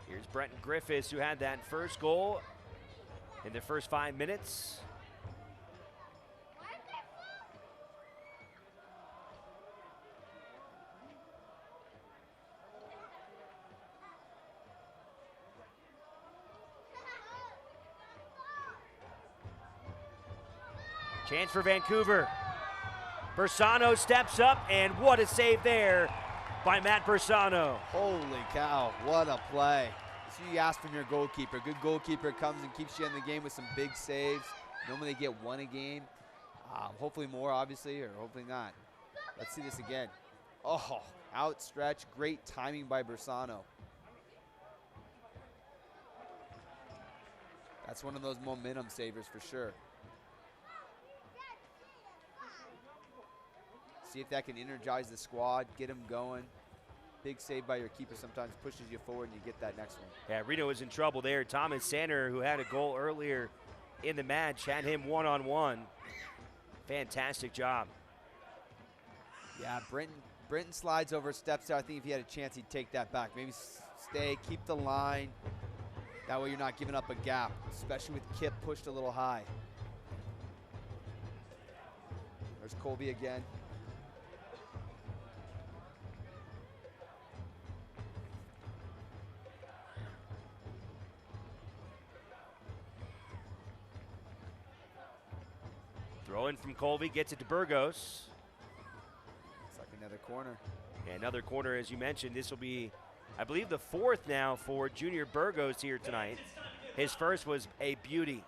Here's Brenton Griffiths, who had that first goal in the first 5 minutes. Chance for Vancouver. Bersano steps up, and what a save there by Matt Bersano. Holy cow, what a play. That's what you ask from your goalkeeper. Good goalkeeper comes and keeps you in the game with some big saves. Normally they get one a game. Hopefully more, obviously, or hopefully not. Let's see this again. Oh, outstretch, great timing by Bersano. That's one of those momentum savers for sure. See if that can energize the squad, get them going. big save by your keeper sometimes pushes you forward and you get that next one. Yeah, Reno is in trouble there. Thomas Sander, who had a goal earlier in the match, had him one-on-one. Fantastic job. Yeah, Brenton slides over, steps out. I think if he had a chance, he'd take that back. Maybe stay, keep the line. That way you're not giving up a gap, especially with Kip pushed a little high. There's Colby again. Throw in from Colby, gets it to Burgos. It's like another corner. Yeah, another corner, as you mentioned. This will be, I believe, the fourth now for Junior Burgos here tonight. His first was a beauty.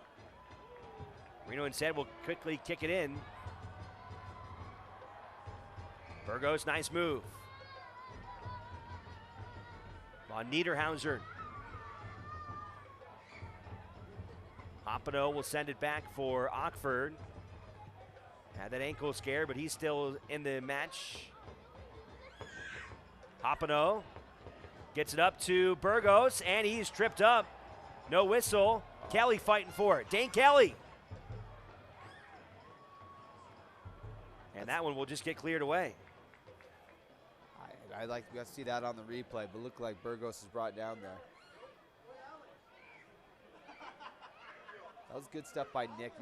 Reno instead will quickly kick it in. Burgos, nice move. On Niederhauser. Hoppino will send it back for Ockford. Had that ankle scare, but he's still in the match. Hoppino gets it up to Burgos, and he's tripped up. No whistle. Kelly fighting for it. Dane Kelly. And that one will just get cleared away. I like to see that on the replay, but looked like Burgos is brought down there. That was good stuff by Nick.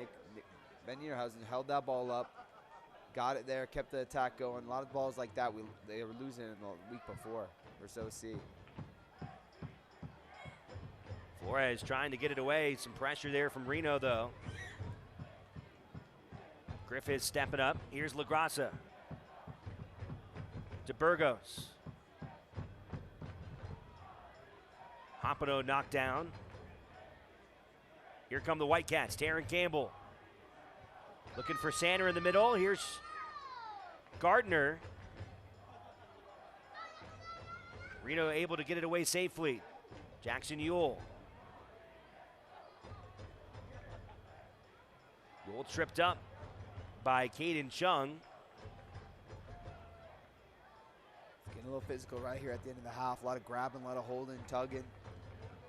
Ben Niederhausen held that ball up, got it there, kept the attack going. A lot of balls like that, they were losing in the week before versus OC. Flores trying to get it away. Some pressure there from Reno, though. Griffiths stepping up. Here's LaGrassa to Burgos. Hoppino knocked down. Here come the Whitecaps. Taryn Campbell looking for Sander in the middle. Here's Gardner. Reno able to get it away safely. Jackson Ewell. Ewell tripped up by Caden Chung. Getting a little physical right here at the end of the half. A lot of grabbing, a lot of holding, tugging.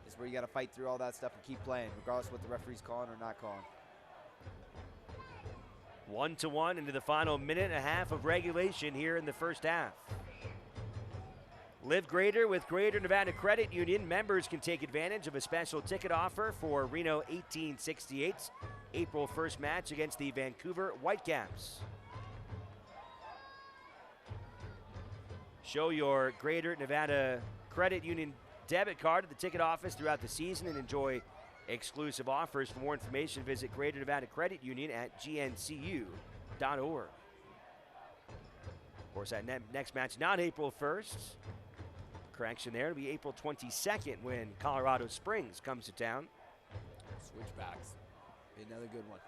This is where you got to fight through all that stuff and keep playing, regardless of what the referee's calling or not calling. 1-1 into the final minute and a half of regulation here in the first half. Live Greater with Greater Nevada Credit Union. Members can take advantage of a special ticket offer for Reno 1868's April 1st match against the Vancouver Whitecaps. Show your Greater Nevada Credit Union debit card at the ticket office throughout the season and enjoy exclusive offers. For more information, visit Greater Nevada Credit Union at gncu.org. Of course, that next match, not April 1st. Correction there, it'll be April 22nd when Colorado Springs comes to town. Switchbacks. Be another good one.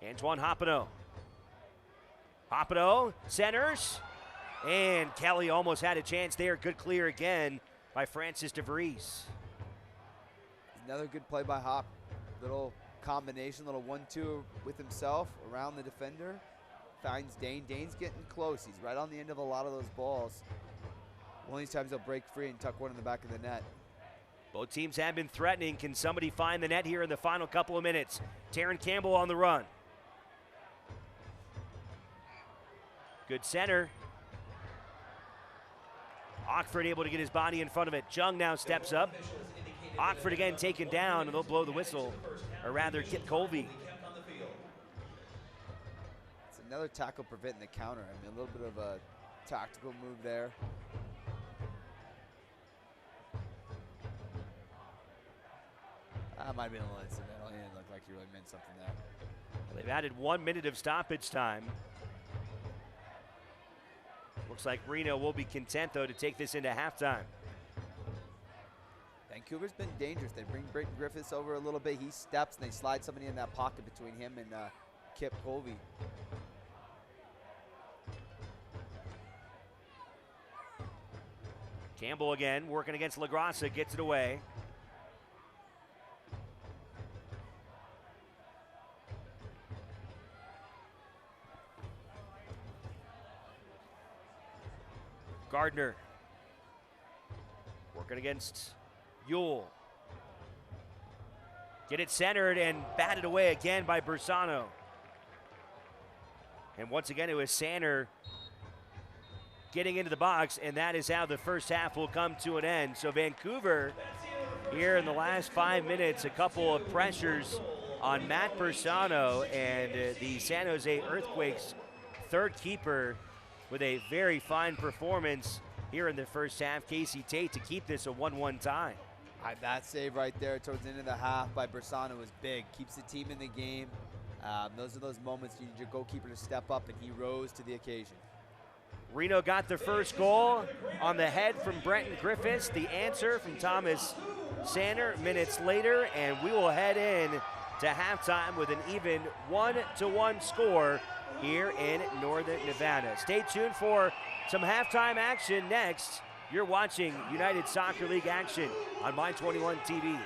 Antoine Hoppino. Hoppino centers, and Kelly almost had a chance there. Good clear again by Francis DeVries. Another good play by Hop. Little combination, little 1-2 with himself around the defender. Finds Dane. Dane's getting close. He's right on the end of a lot of those balls. One of these times he'll break free and tuck one in the back of the net. Both teams have been threatening. Can somebody find the net here in the final couple of minutes? Taryn Campbell on the run. Good center. Ockford able to get his body in front of it. Jung now steps up. Ockford again taken down, and they'll blow the whistle, or rather Kit Colby. It's another tackle preventing the counter. I mean, a little bit of a tactical move there. That might be a little incidental. He didn't look like he really meant something there. They've added 1 minute of stoppage time. Looks like Reno will be content, though, to take this into halftime. Vancouver's been dangerous. They bring Britton Griffiths over a little bit. He steps, and they slide somebody in that pocket between him and Kip Colby. Campbell again, working against LaGrassa, gets it away. Gardner working against Yule. Get it centered and batted away again by Bersano. And once again, it was Sander getting into the box, and that is how the first half will come to an end. So Vancouver here in the last 5 minutes, a couple of pressures on Matt Bersano, and the San Jose Earthquakes third keeper with a very fine performance here in the first half. Casey Tate to keep this a 1-1 tie. That save right there towards the end of the half by Bersano was big. Keeps the team in the game. Those are those moments you need your goalkeeper to step up, and he rose to the occasion. Reno got the first goal on the head from Brenton Griffiths. The answer from Thomas Sander minutes later, and we will head in to halftime with an even 1-1 score here in Northern Nevada. Stay tuned for some halftime action next. You're watching United Soccer League action on My21 TV.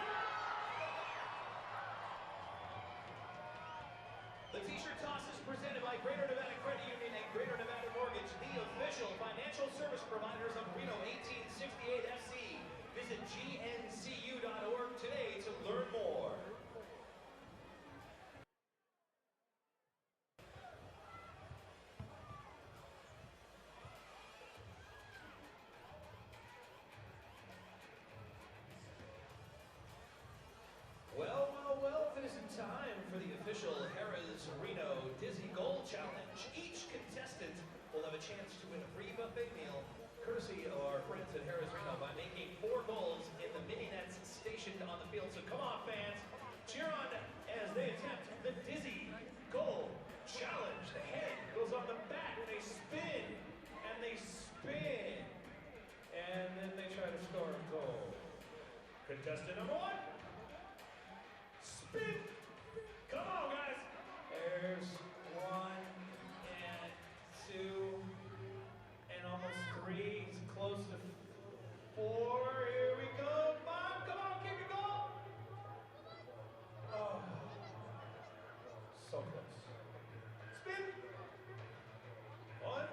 The T-shirt toss is presented by Greater Nevada Credit Union and Greater Nevada Mortgage, the official financial service providers of Reno 1868 FC. Visit gncu.org today to learn more. Well, it is time for the official Harrah's Reno Dizzy Goal Challenge. Each contestant will have a chance to win a free buffet meal, courtesy of our friends at Harrah's Reno, by making 4 goals in the mini nets stationed on the field. So come on, fans, cheer on as they attempt the Dizzy Goal Challenge. The head goes on the back, they spin, and they spin, and then they try to score a goal. Contestant number 1. Spin. Come on, guys. There's 1 and 2 and almost 3. He's close to 4. Here we go. Bob, come on, kick a goal. Oh, so close. Spin. 1,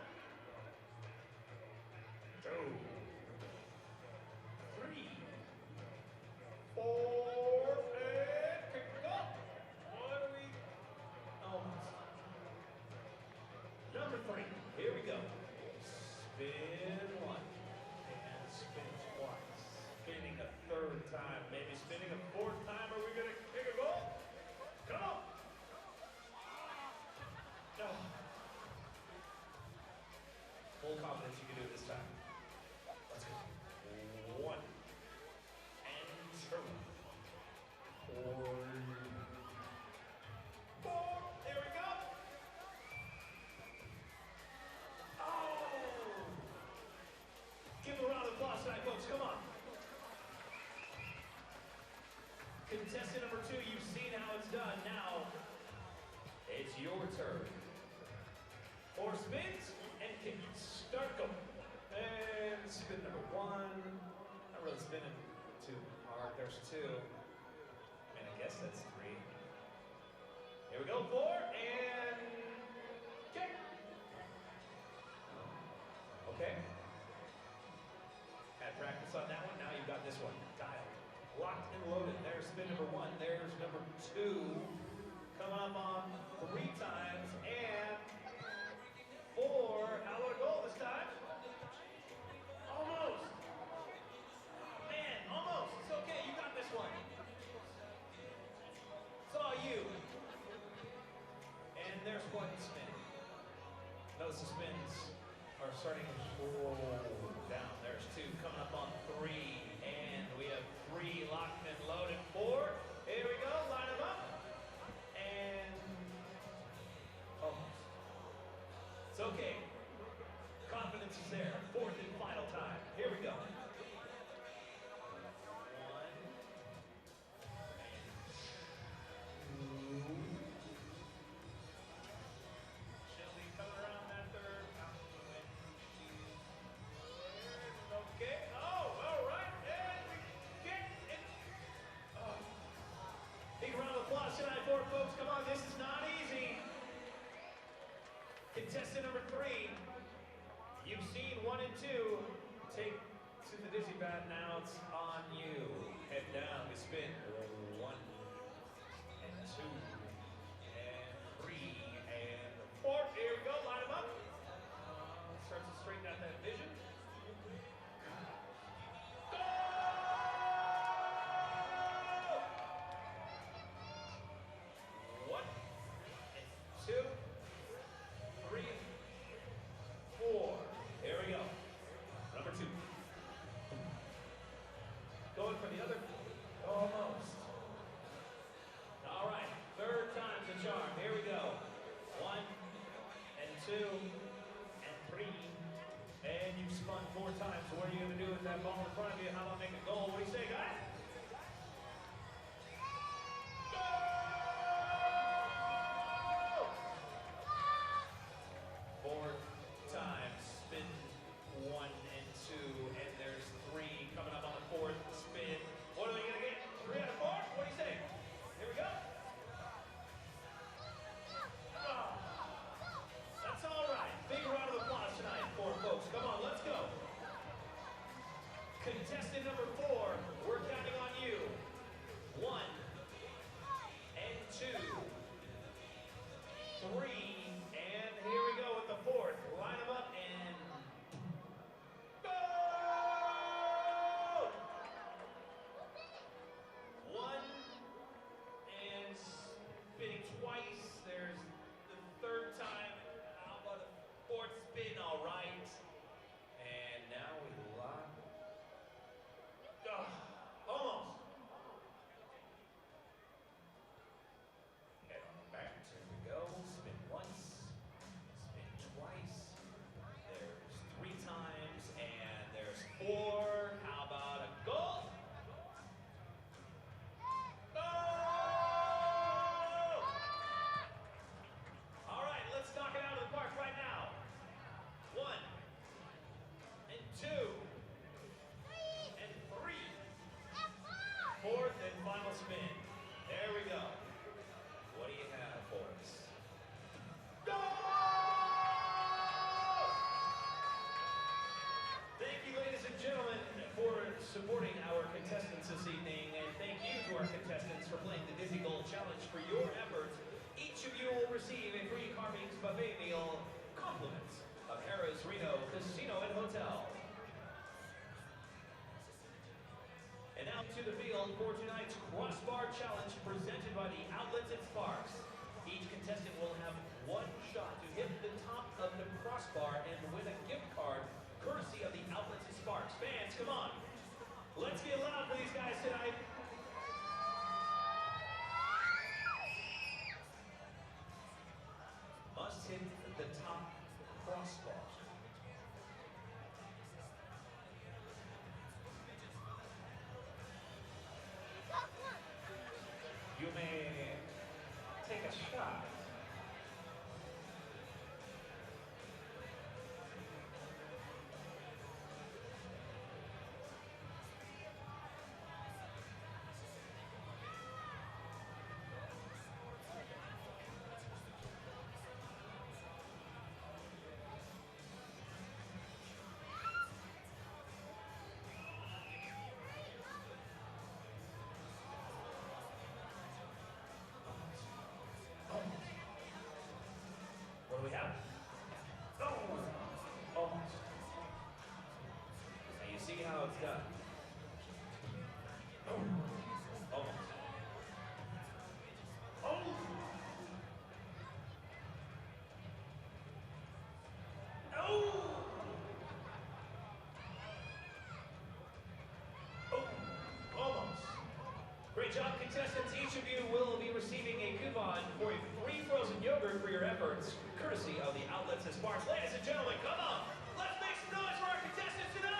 2, 3, 4. Number 3, here we go. Spin 1 and spin twice. Spinning a 3rd time, maybe spinning a 4th time. Are we gonna kick a goal? Come on! Oh. Full confidence you can do it this time. Let's go. 1 and 2. 4. There we go. Give a round of applause tonight, folks. Come on. Contestant number 2, you've seen how it's done. Now, it's your turn. 4 spins and kicks. Start going. And spin number 1. Not really spinning too hard. There's 2. And I guess that's 3. Here we go. 4 and kick. Okay. Had practice on that one. Now you've got this one. Dialed. Locked and loaded. There's spin number 1. There's number 2. Coming up on 3 times. And 4. How about a goal this time? Almost. Man, almost. It's okay. You got this one. It's all you. And there's 1 spin. Notice the spins are starting to roll down. There's 2 coming up on 3, and we have 3 locked and loaded. 4. Here we go. Line them up. And almost. It's okay. Confidence is there. 4th and final time. Here we go. 1. Contestant number 3, you've seen 1 and 2. Contestant number 4, we're counting on you. 1 and 2, 3, and here we go with the 4th. Line them up and go! 1 and spinning twice. There's the 3rd time. How about a 4th spin? All right. And now we lock. Almost. Head on back. Here we go. Spin once. Spin twice. There's 3 times. And there's 4. How about a goal? Goal! All right, let's knock it out of the park right now. 1 and 2 and 3. 4th and final spin. There we go. What do you have for us? Goal! Thank you, ladies and gentlemen, for supporting our contestants this evening, and thank you to our contestants for playing the Disney Gold Challenge. For your efforts, each of you will receive a free Carvings buffet meal, compliments of Harrah's Reno Casino and Hotel. And now to the field for tonight's Crossbar Challenge presented by the Outlets at Sparks. Each contestant will have 1 shot to hit the top of the crossbar and win a gift card courtesy of the Outlets at Sparks. Fans, come on. Let's get loud for these guys tonight. Must hit the top crossbar. You may take a shot. What do we have? Oh, almost. Now you see how it's done. Oh, almost. Oh! Oh! Oh, almost. Great job, contestants. Each of you will be receiving a coupon for a free frozen yogurt for your efforts, courtesy of the Outlets at Sparks. Ladies and gentlemen, come on. Let's make some noise for our contestants tonight.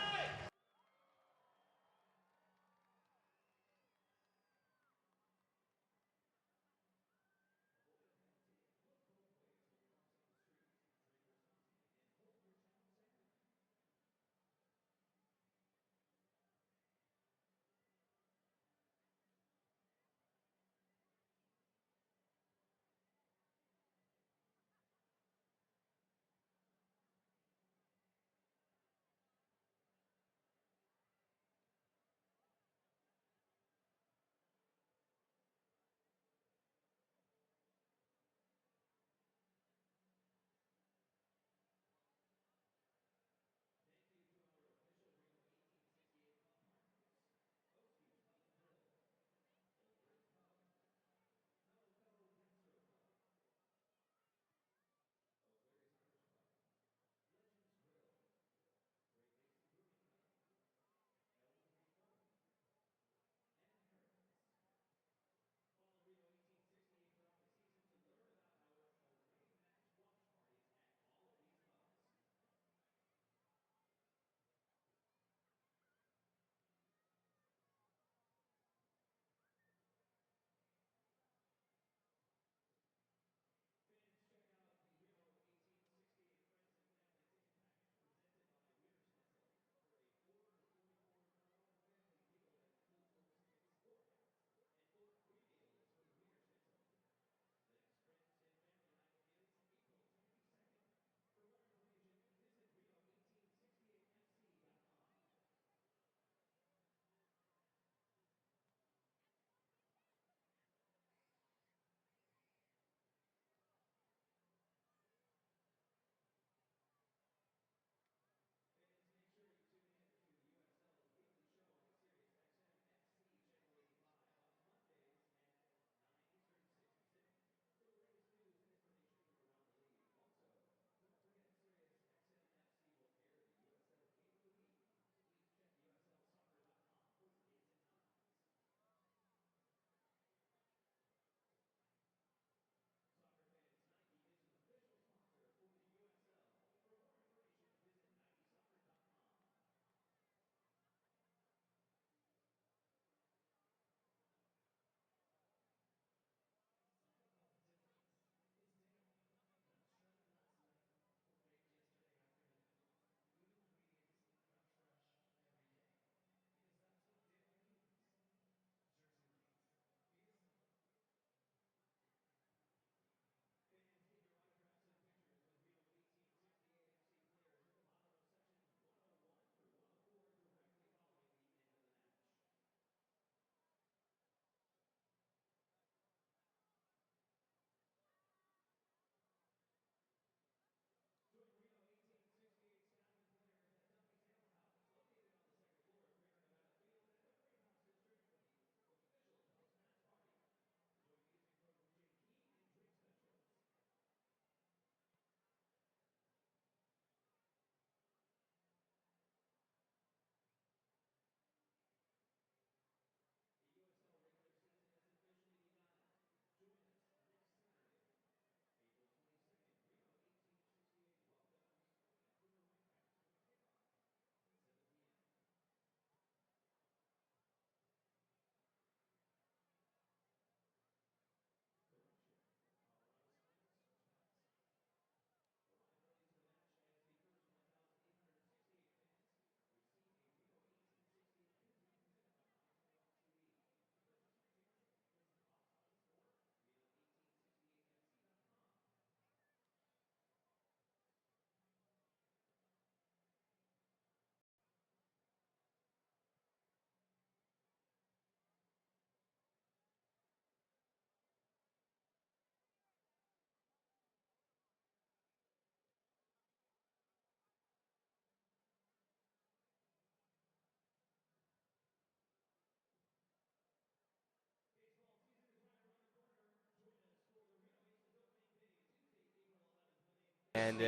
And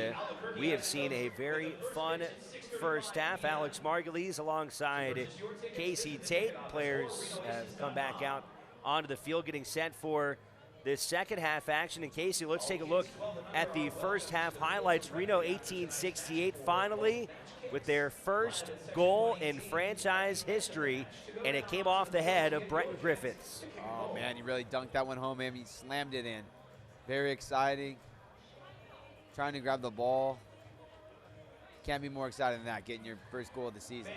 we have seen a very fun first half. Alex Margulies alongside Casey Tate. Players have come back out onto the field getting set for this second half action. And Casey, let's take a look at the first half highlights. Reno 1868 finally with their first goal in franchise history, and it came off the head of Brenton Griffiths. Oh, man, he really dunked that one home, man. He slammed it in. Very exciting. Trying to grab the ball. Can't be more excited than that, getting your first goal of the season.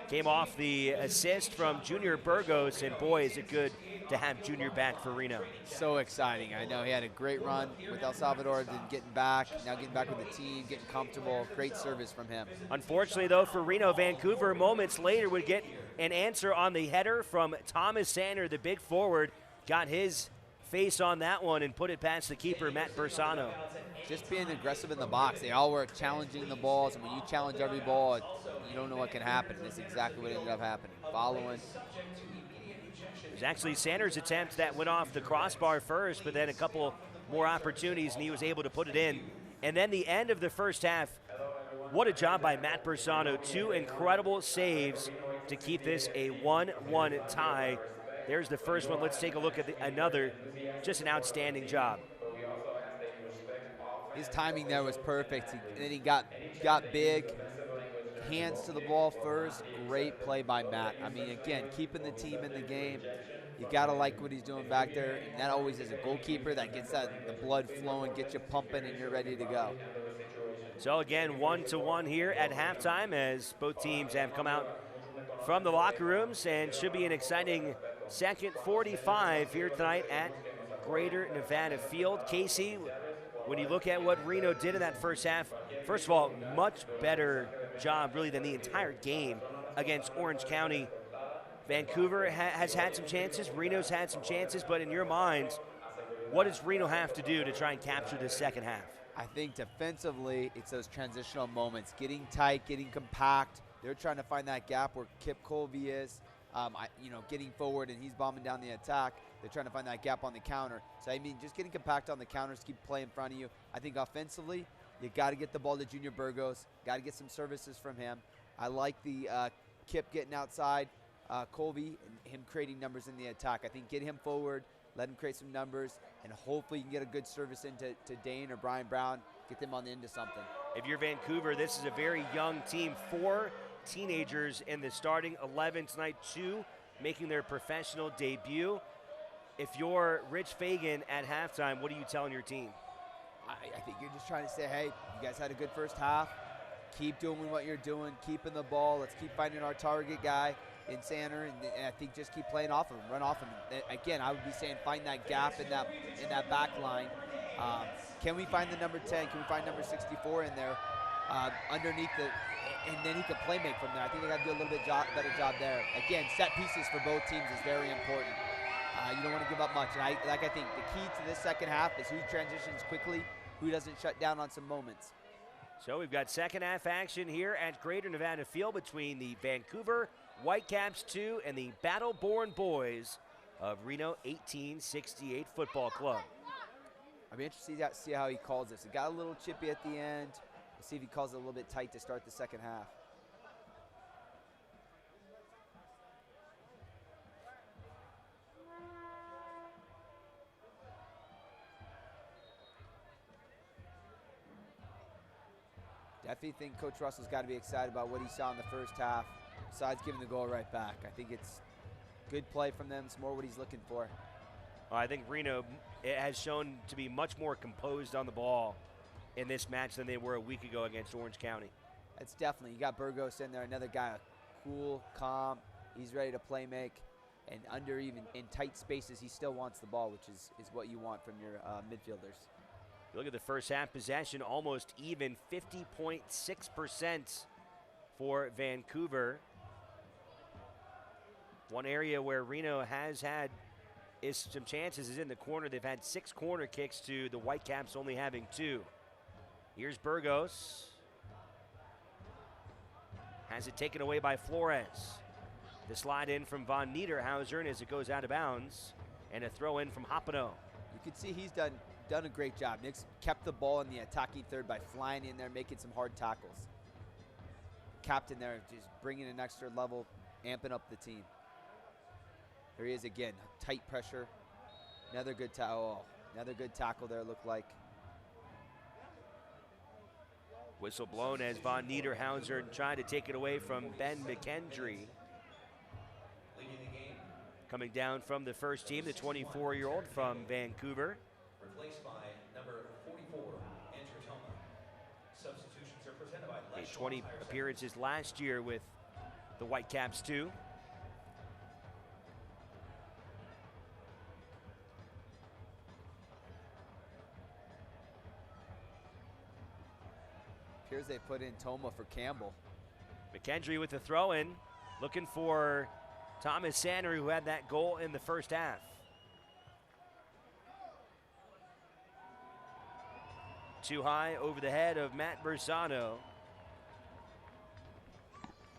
Came off the assist from Junior Burgos, and boy, is it good to have Junior back for Reno. So exciting. I know he had a great run with El Salvador, then getting back, now getting back with the team, getting comfortable. Great service from him. Unfortunately, though, for Reno, Vancouver moments later would get an answer on the header from Thomas Sander, the big forward. Got his face on that one and put it past the keeper, Matt Bersano. Just being aggressive in the box. They all were challenging the balls, and when you challenge every ball, you don't know what can happen. And this is exactly what ended up happening. Following. It was actually Sanders' attempt that went off the crossbar first, but then a couple more opportunities, and he was able to put it in. And then the end of the first half, what a job by Matt Bersano. 2 incredible saves to keep this a 1-1 tie. There's the first one. Let's take a look at another. Just an outstanding job. His timing there was perfect. And then he got big, hands to the ball first. Great play by Matt. I mean, again, keeping the team in the game. You got to like what he's doing back there. And that always is a goalkeeper that gets the blood flowing, gets you pumping, and you're ready to go. So again, 1-1 here at halftime as both teams have come out from the locker rooms, and should be an exciting second 45 here tonight at Greater Nevada Field. Casey, when you look at what Reno did in that first half, first of all, much better job really than the entire game against Orange County. Vancouver has had some chances, Reno's had some chances, but in your minds, what does Reno have to do to try and capture this second half? I think defensively, it's those transitional moments, getting tight, getting compact. They're trying to find that gap where Kip Colby is, getting forward, and he's bombing down the attack. They're trying to find that gap on the counter. So, I mean, just getting compact on the counters, keep play in front of you. I think offensively, you got to get the ball to Junior Burgos, got to get some services from him. I like the Kip getting outside Colby and him creating numbers in the attack. I think get him forward, let him create some numbers, and hopefully you can get a good service into Dane or Brian Brown, get them on the into something. If you're Vancouver, this is a very young team. 4 teenagers in the starting 11 tonight, 2 making their professional debut. If you're Rich Fagan at halftime, what are you telling your team? I think you're just trying to say, hey, you guys had a good first half. Keep doing what you're doing, keeping the ball. Let's keep finding our target guy in Sander, and I think just keep playing off of him, run off of him. Again, I would be saying find that gap in that back line. Can we find the number 10? Can we find number 64 in there underneath and then he could play make from there. I think they got to do a little bit better job there. Again, set pieces for both teams is very important. You don't want to give up much. And I think the key to this second half is who transitions quickly, who doesn't shut down on some moments. So we've got second half action here at Greater Nevada Field between the Vancouver Whitecaps 2 and the Battle-Born Boys of Reno 1868 Football Club. I'll be interested to see how he calls this. It got a little chippy at the end. We'll see if he calls it a little bit tight to start the second half. Definitely think Coach Russell's got to be excited about what he saw in the first half, besides giving the goal right back. I think it's good play from them. It's more what he's looking for. I think Reno has shown to be much more composed on the ball in this match than they were a week ago against Orange County. That's definitely. You got Burgos in there, another guy, cool, calm. He's ready to play make. And under even in tight spaces, he still wants the ball, which is what you want from your midfielders. Look at the first half possession, almost even, 50.6% for Vancouver. One area where Reno has had some chances is in the corner. They've had 6 corner kicks to the Whitecaps only having 2. Here's Burgos. Has it taken away by Flores. The slide in from Von Niederhauser as it goes out of bounds. And a throw in from Hopino. You can see he's done done a great job. Nick's kept the ball in the attacking third by flying in there, making some hard tackles. Captain there just bringing an extra level, amping up the team. Here he is again, tight pressure. Another good tackle. Another good tackle there, looked like. Whistle blown as Von Niederhauser trying to take it away from Ben McKendry. Leading the game, Coming down from the first team, the 24-year-old from Vancouver. replaced by number 44, Andrew Toma. Substitutions are presented by Made Les 20 Schwab Tire Center. appearances last year with the Whitecaps too. Appears they put in Toma for Campbell. McKendry with the throw in, looking for Thomas Sander, who had that goal in the first half. Too high over the head of Matt Bersano.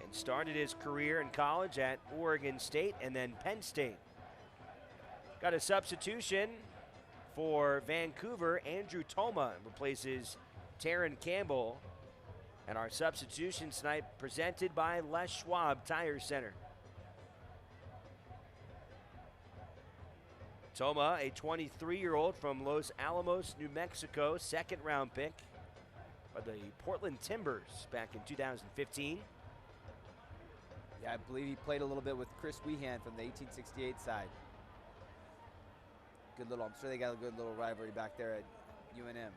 And started his career in college at Oregon State and then Penn State. Got a substitution for Vancouver. Andrew Toma replaces Taryn Campbell. And our substitution tonight presented by Les Schwab Tire Center. Toma, a 23-year-old from Los Alamos, New Mexico, second-round pick by the Portland Timbers back in 2015. Yeah, I believe he played a little bit with Chris Wehan from the 1868 side. Good little, I'm sure they got a good little rivalry back there at UNM.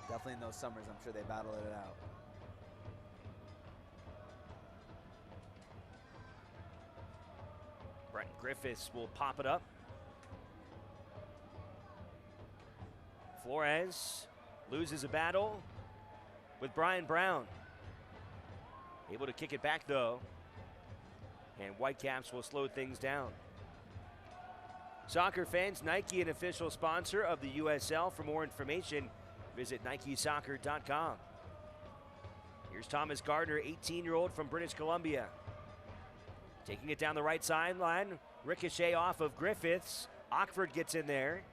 Definitely in those summers, I'm sure they battled it out. Brent Griffiths will pop it up. Flores loses a battle with Brian Brown. Able to kick it back though. And Whitecaps will slow things down. Soccer fans, Nike, an official sponsor of the USL. For more information, visit NikeSoccer.com. Here's Thomas Gardner, 18-year-old from British Columbia. Taking it down the right sideline, ricochet off of Griffiths. Ockford gets in there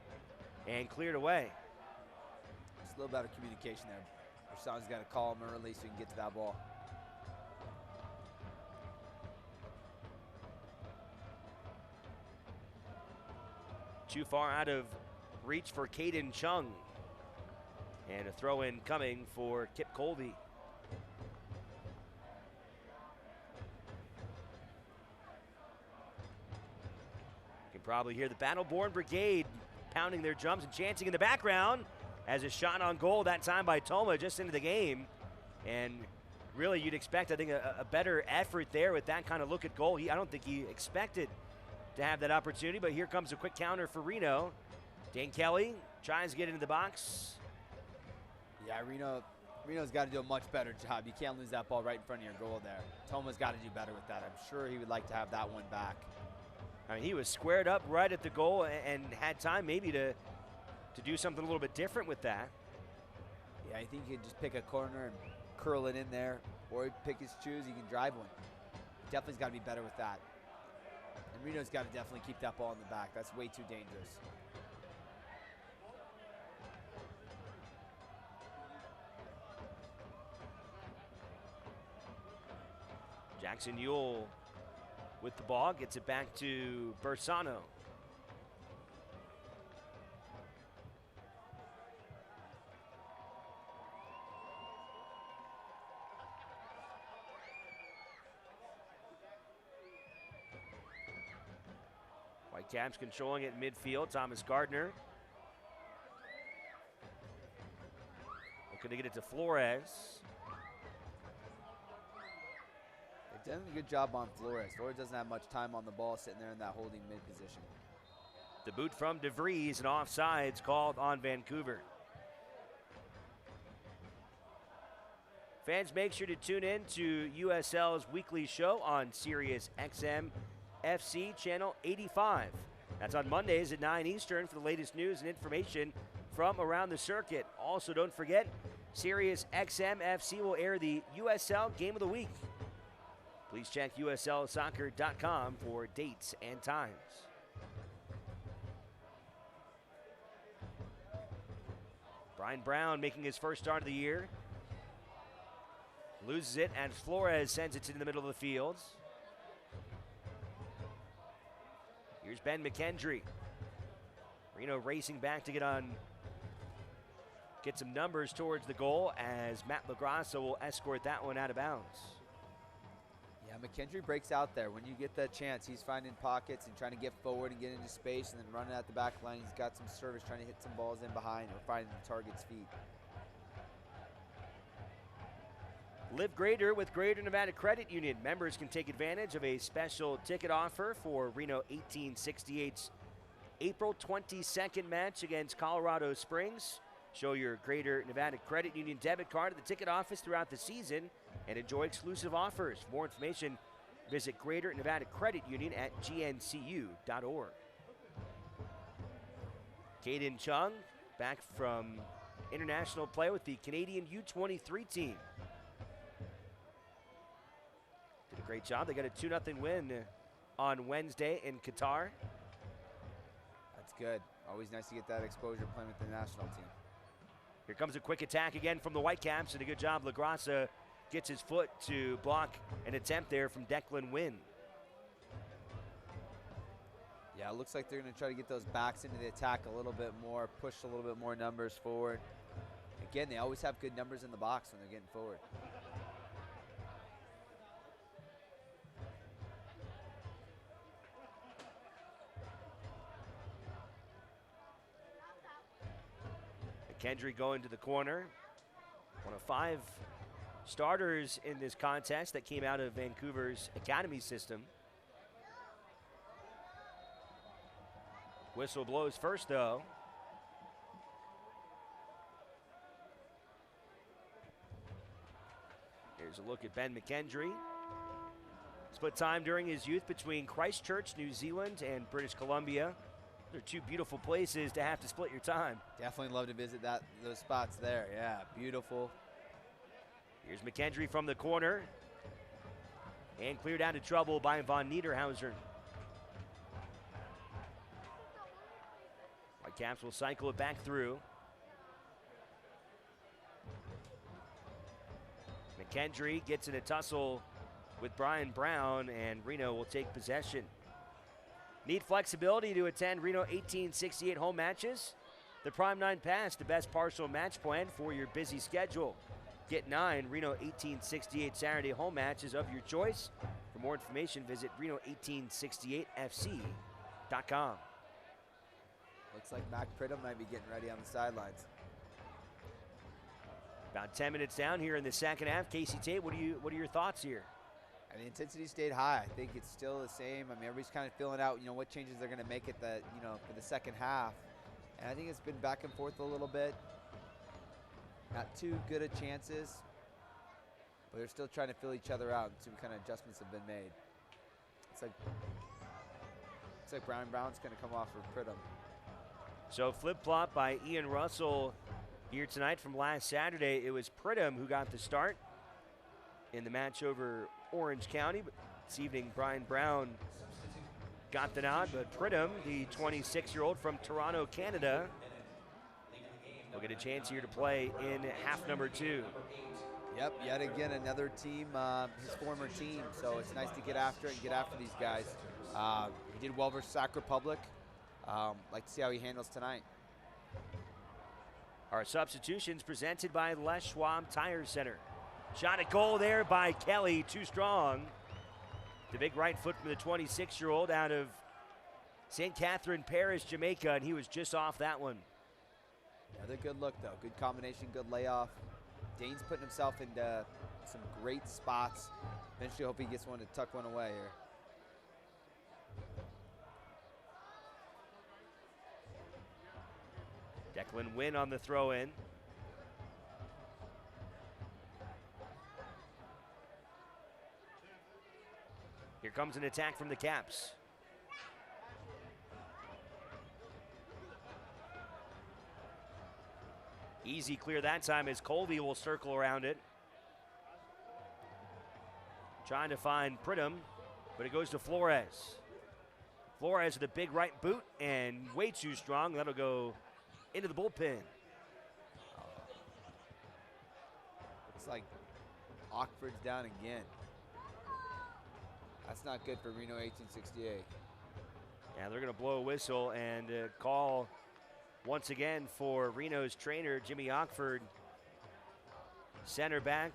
and cleared away. Just a little better communication there. Bersano's got to call him early so he can get to that ball. Too far out of reach for Caden Chung. And a throw-in coming for Kip Colby. You can probably hear the Battleborn Brigade pounding their drums and chanting in the background as a shot on goal, that time by Toma, just into the game. And really you'd expect, I think, a better effort there with that kind of look at goal. I don't think he expected to have that opportunity, but here comes a quick counter for Reno. Dane Kelly tries to get into the box. Yeah, Reno's got to do a much better job. You can't lose that ball right in front of your goal there. Toma's got to do better with that. I'm sure he would like to have that one back. I mean, he was squared up right at the goal and had time maybe to do something a little bit different with that. Yeah, I think he could just pick a corner and curl it in there, or he'd pick his choose, he can drive one. Definitely's got to be better with that. And Reno's got to definitely keep that ball in the back. That's way too dangerous. Jackson Ewell with the ball, gets it back to Bersano. Whitecaps controlling it in midfield. Thomas Gardner looking to get it to Flores. They've done a good job on Flores. Flores doesn't have much time on the ball, sitting there in that holding mid position. The boot from DeVries, and offsides called on Vancouver. Fans, make sure to tune in to USL's weekly show on Sirius XM FC channel 85. That's on Mondays at 9 Eastern for the latest news and information from around the circuit. Also, don't forget, Sirius XM FC will air the USL Game of the Week. Please check uslsoccer.com for dates and times. Brian Brown making his first start of the year. Loses it, and Flores sends it to the middle of the field. Here's Ben McKendry. Reno racing back to get some numbers towards the goal as Matt LaGrasso will escort that one out of bounds. Yeah, McKendry breaks out there. When you get that chance, he's finding pockets and trying to get forward and get into space and then running at the back line. He's got some service, trying to hit some balls in behind or finding the target's feet. Live greater with Greater Nevada Credit Union. Members can take advantage of a special ticket offer for Reno 1868's April 22nd match against Colorado Springs. Show your Greater Nevada Credit Union debit card at the ticket office throughout the season and enjoy exclusive offers. For more information, visit Greater Nevada Credit Union at gncu.org. Caden Chung back from international play with the Canadian U23 team. Did a great job. They got a 2-0 win on Wednesday in Qatar. That's good. Always nice to get that exposure playing with the national team. Here comes a quick attack again from the Whitecaps, and a good job. LaGrasso gets his foot to block an attempt there from Declan Wynn. Yeah, it looks like they're going to try to get those backs into the attack a little bit more, push a little bit more numbers forward. Again, they always have good numbers in the box when they're getting forward. McKendry going to the corner. One of 5 starters in this contest that came out of Vancouver's academy system. Whistle blows first, though. Here's a look at Ben McKendry. Split time during his youth between Christchurch, New Zealand, and British Columbia. They're 2 beautiful places to have to split your time. Definitely love to visit those spots there. Yeah, beautiful. Here's McKendry from the corner. And cleared out of trouble by Von Niederhauser. Whitecaps will cycle it back through. McKendry gets in a tussle with Brian Brown, and Reno will take possession. Need flexibility to attend Reno 1868 home matches? The Prime 9 Pass, the best partial match plan for your busy schedule. Get 9 Reno 1868 Saturday home matches of your choice. For more information, visit Reno1868fc.com. Looks like Mac Pridham might be getting ready on the sidelines. About 10 minutes down here in the second half. Casey Tate, what are your thoughts here? And the intensity stayed high. I think it's still the same. I mean, everybody's kind of feeling out, what changes they're going to make at the, for the second half. And I think it's been back and forth a little bit. Not too good of chances, but they're still trying to feel each other out and see what kind of adjustments have been made. It's like Brian Brown's going to come off for Pridham. So flip-flop by Ian Russell here tonight from last Saturday. It was Pridham who got the start in the match over Orange County, but this evening Brian Brown got the nod, but Pridham, the 26-year-old from Toronto, Canada, will get a chance here to play in half number 2. Yep, yet again another team, his former team, so it's nice to get after it and get after these guys. He did well versus Sac Republic. Like to see how he handles tonight. Our substitutions presented by Les Schwab Tire Center. Shot at goal there by Kelly, too strong. The big right foot from the 26-year-old out of St. Catherine Parish, Jamaica, and he was just off that one. Another good look, though. Good combination, good layoff. Dane's putting himself into some great spots. Eventually, hope he gets one to tuck one away here. Declan Wynn on the throw-in. Here comes an attack from the Caps. Easy clear that time as Colby will circle around it. trying to find Pridham, but it goes to Flores. Flores with a big right boot and way too strong. That'll go into the bullpen. Looks like Ockford's down again. That's not good for Reno 1868. Yeah, they're going to blow a whistle and call once again for Reno's trainer, Jimmy Ockford, center back.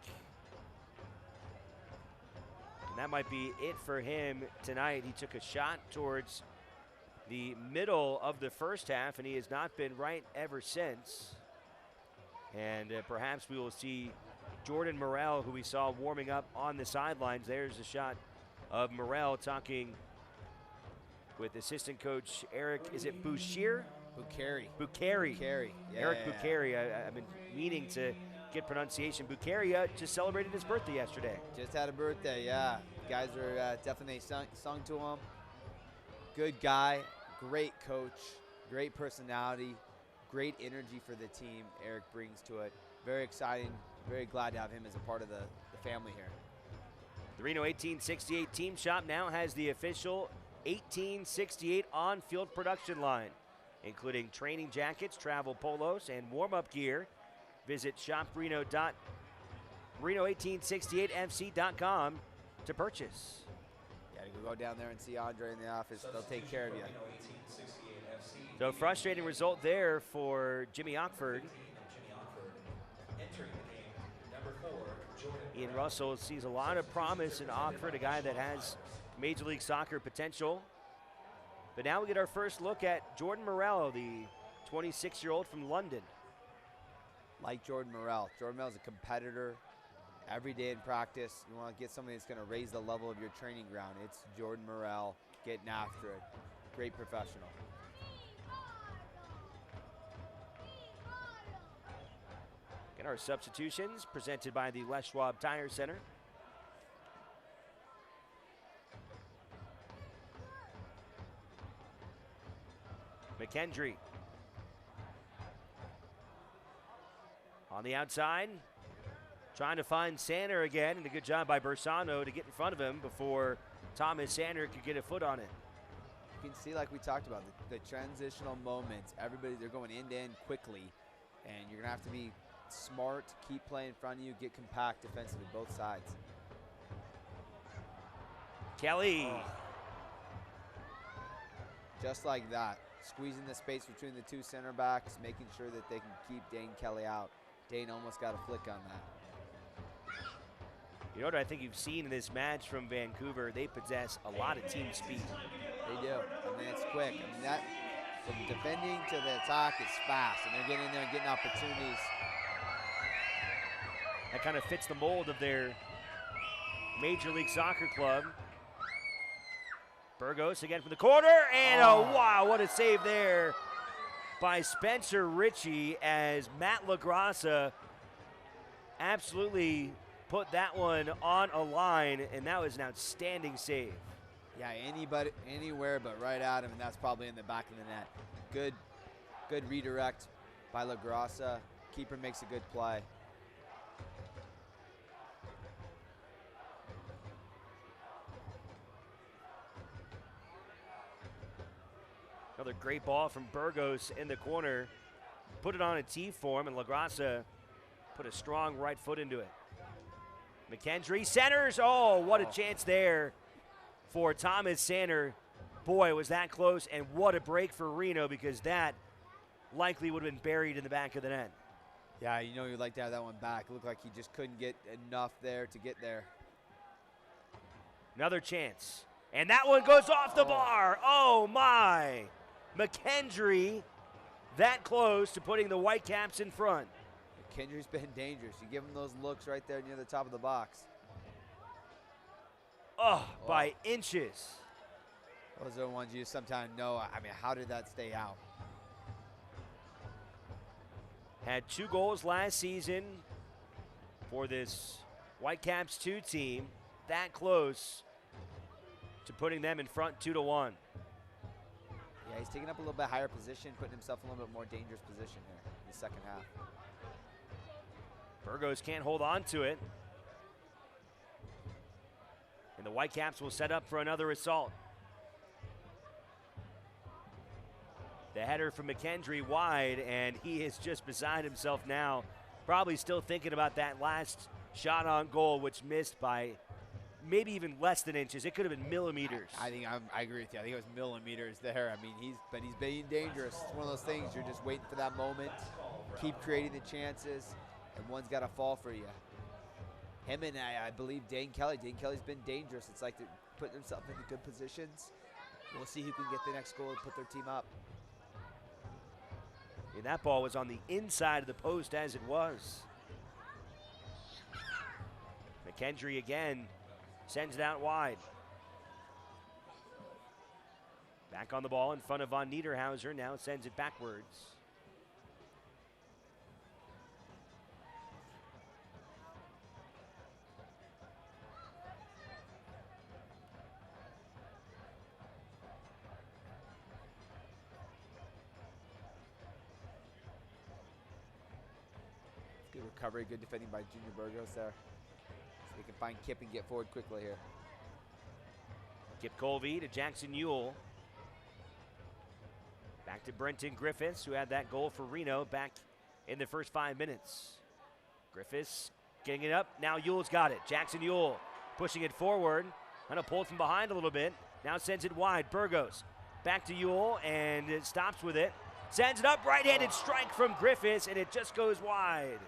And that might be it for him tonight. He took a shot towards the middle of the first half, and he has not been right ever since. And perhaps we will see Jordan Morrell, who we saw warming up on the sidelines. There's a shot of Morrell talking with assistant coach Eric, is it Bouchier? Bukhari. Bukhari. Bukhari. Yeah, Eric yeah, Bukhari. I've been meaning to get pronunciation. Bukhari just celebrated his birthday yesterday. Just had a birthday, yeah. Guys are definitely sung to him. Good guy, great coach, great personality, great energy for the team Eric brings to it. Very exciting, very glad to have him as a part of the family here. The Reno 1868 team shop now has the official 1868 on-field production line, including training jackets, travel polos, and warm-up gear. Visit shop.reno1868fc.com to purchase. Yeah, you can go down there and see Andre in the office. They'll take care of you. So frustrating result there for Jimmy Ockford. Ian Russell sees a lot of promise in Ockford, a guy that has Major League Soccer potential. But now we get our first look at Jordan Morrell, the 26-year-old from London. Like Jordan Morrell. Jordan Morrell's a competitor. Every day in practice, you want to get somebody that's going to raise the level of your training ground. It's Jordan Morrell getting after it. Great professional. Get our substitutions presented by the Les Schwab Tire Center. McKendry on the outside, trying to find Sander again, and a good job by Bersano to get in front of him before Thomas Sander could get a foot on it. You can see, like we talked about, the transitional moments. Everybody, they're going end to end quickly, and you're going to have to be smart, keep playing in front of you, get compact defensively, both sides. Kelly. Oh. Just like that. Squeezing the space between the two center backs, making sure that they can keep Dane Kelly out. Dane almost got a flick on that. You know what I think you've seen in this match from Vancouver? They possess a lot of team speed. They do. I mean, it's quick. I mean, that from defending to the attack is fast, and they're getting in there and getting opportunities. That kind of fits the mold of their Major League Soccer club. Burgos again from the corner, and wow, what a save there by Spencer Ritchie as Matt LaGrassa absolutely put that one on a line, and that was an outstanding save. Yeah, anywhere but right at him, and that's probably in the back of the net. Good redirect by LaGrassa. Keeper makes a good play. Another great ball from Burgos in the corner. Put it on a tee for him, and LaGrassa put a strong right foot into it. McKendry centers. Oh, what a chance there for Thomas Sander. Boy, was that close, and what a break for Reno, because that likely would have been buried in the back of the net. Yeah, you know you'd like to have that one back. It looked like he just couldn't get enough there to get there. Another chance. And that one goes off the bar. Oh, my. McKendry that close to putting the Whitecaps in front. McKendry's been dangerous. You give him those looks right there near the top of the box. By inches. Those are the ones you sometimes know. I mean, how did that stay out? Had 2 goals last season for this Whitecaps 2 team. That close to putting them in front 2-1. Yeah, he's taking up a little bit higher position, putting himself in a little bit more dangerous position here in the second half. Burgos can't hold on to it. And the Whitecaps will set up for another assault. The header from McKendry wide, and he is just beside himself now. Probably still thinking about that last shot on goal, which missed by maybe even less than inches. It could have been millimeters. I agree with you. I think it was millimeters there. I mean, he's being dangerous. It's one of those things, you're just waiting for that moment. Keep creating the chances, and one's got to fall for you. Him and I believe Dane Kelly. Dane Kelly's been dangerous. It's like they're putting themselves into good positions. We'll see who can get the next goal and put their team up. And that ball was on the inside of the post as it was. McKendry again sends it out wide. Back on the ball in front of Von Niederhauser, now sends it backwards. Good recovery, good defending by Junior Burgos there. So they can find Kip and get forward quickly here. Kip Colby to Jackson Ewell. Back to Brenton Griffiths, who had that goal for Reno back in the first 5 minutes. Griffiths getting it up. Now Ewell's got it. Jackson Ewell pushing it forward. Kind of pulled from behind a little bit. Now sends it wide. Burgos back to Ewell, and it stops with it. Sends it up. Right-handed strike from Griffiths, and it just goes wide.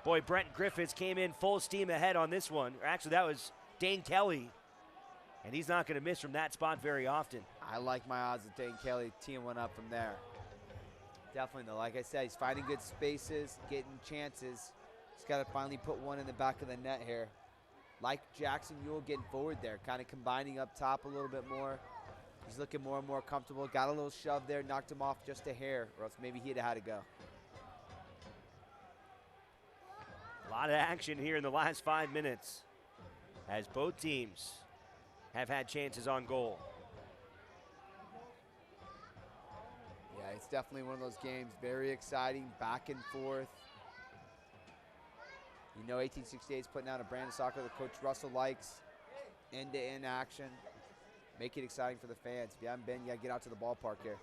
Boy, Brent Griffiths came in full steam ahead on this one. Or actually, that was Dane Kelly. And he's not going to miss from that spot very often. I like my odds of Dane Kelly teeing one up from there. Definitely, though. Like I said, he's finding good spaces, getting chances. He's got to finally put one in the back of the net here. Like Jackson Ewell getting forward there, kind of combining up top a little bit more. He's looking more and more comfortable. Got a little shove there, knocked him off just a hair, or else maybe he'd have had to go. A lot of action here in the last 5 minutes as both teams have had chances on goal. Yeah, it's definitely one of those games, very exciting, back and forth. You know 1868 is putting out a brand of soccer that Coach Russell likes. End-to-end action. Make it exciting for the fans. If you haven't been, you got to get out to the ballpark here.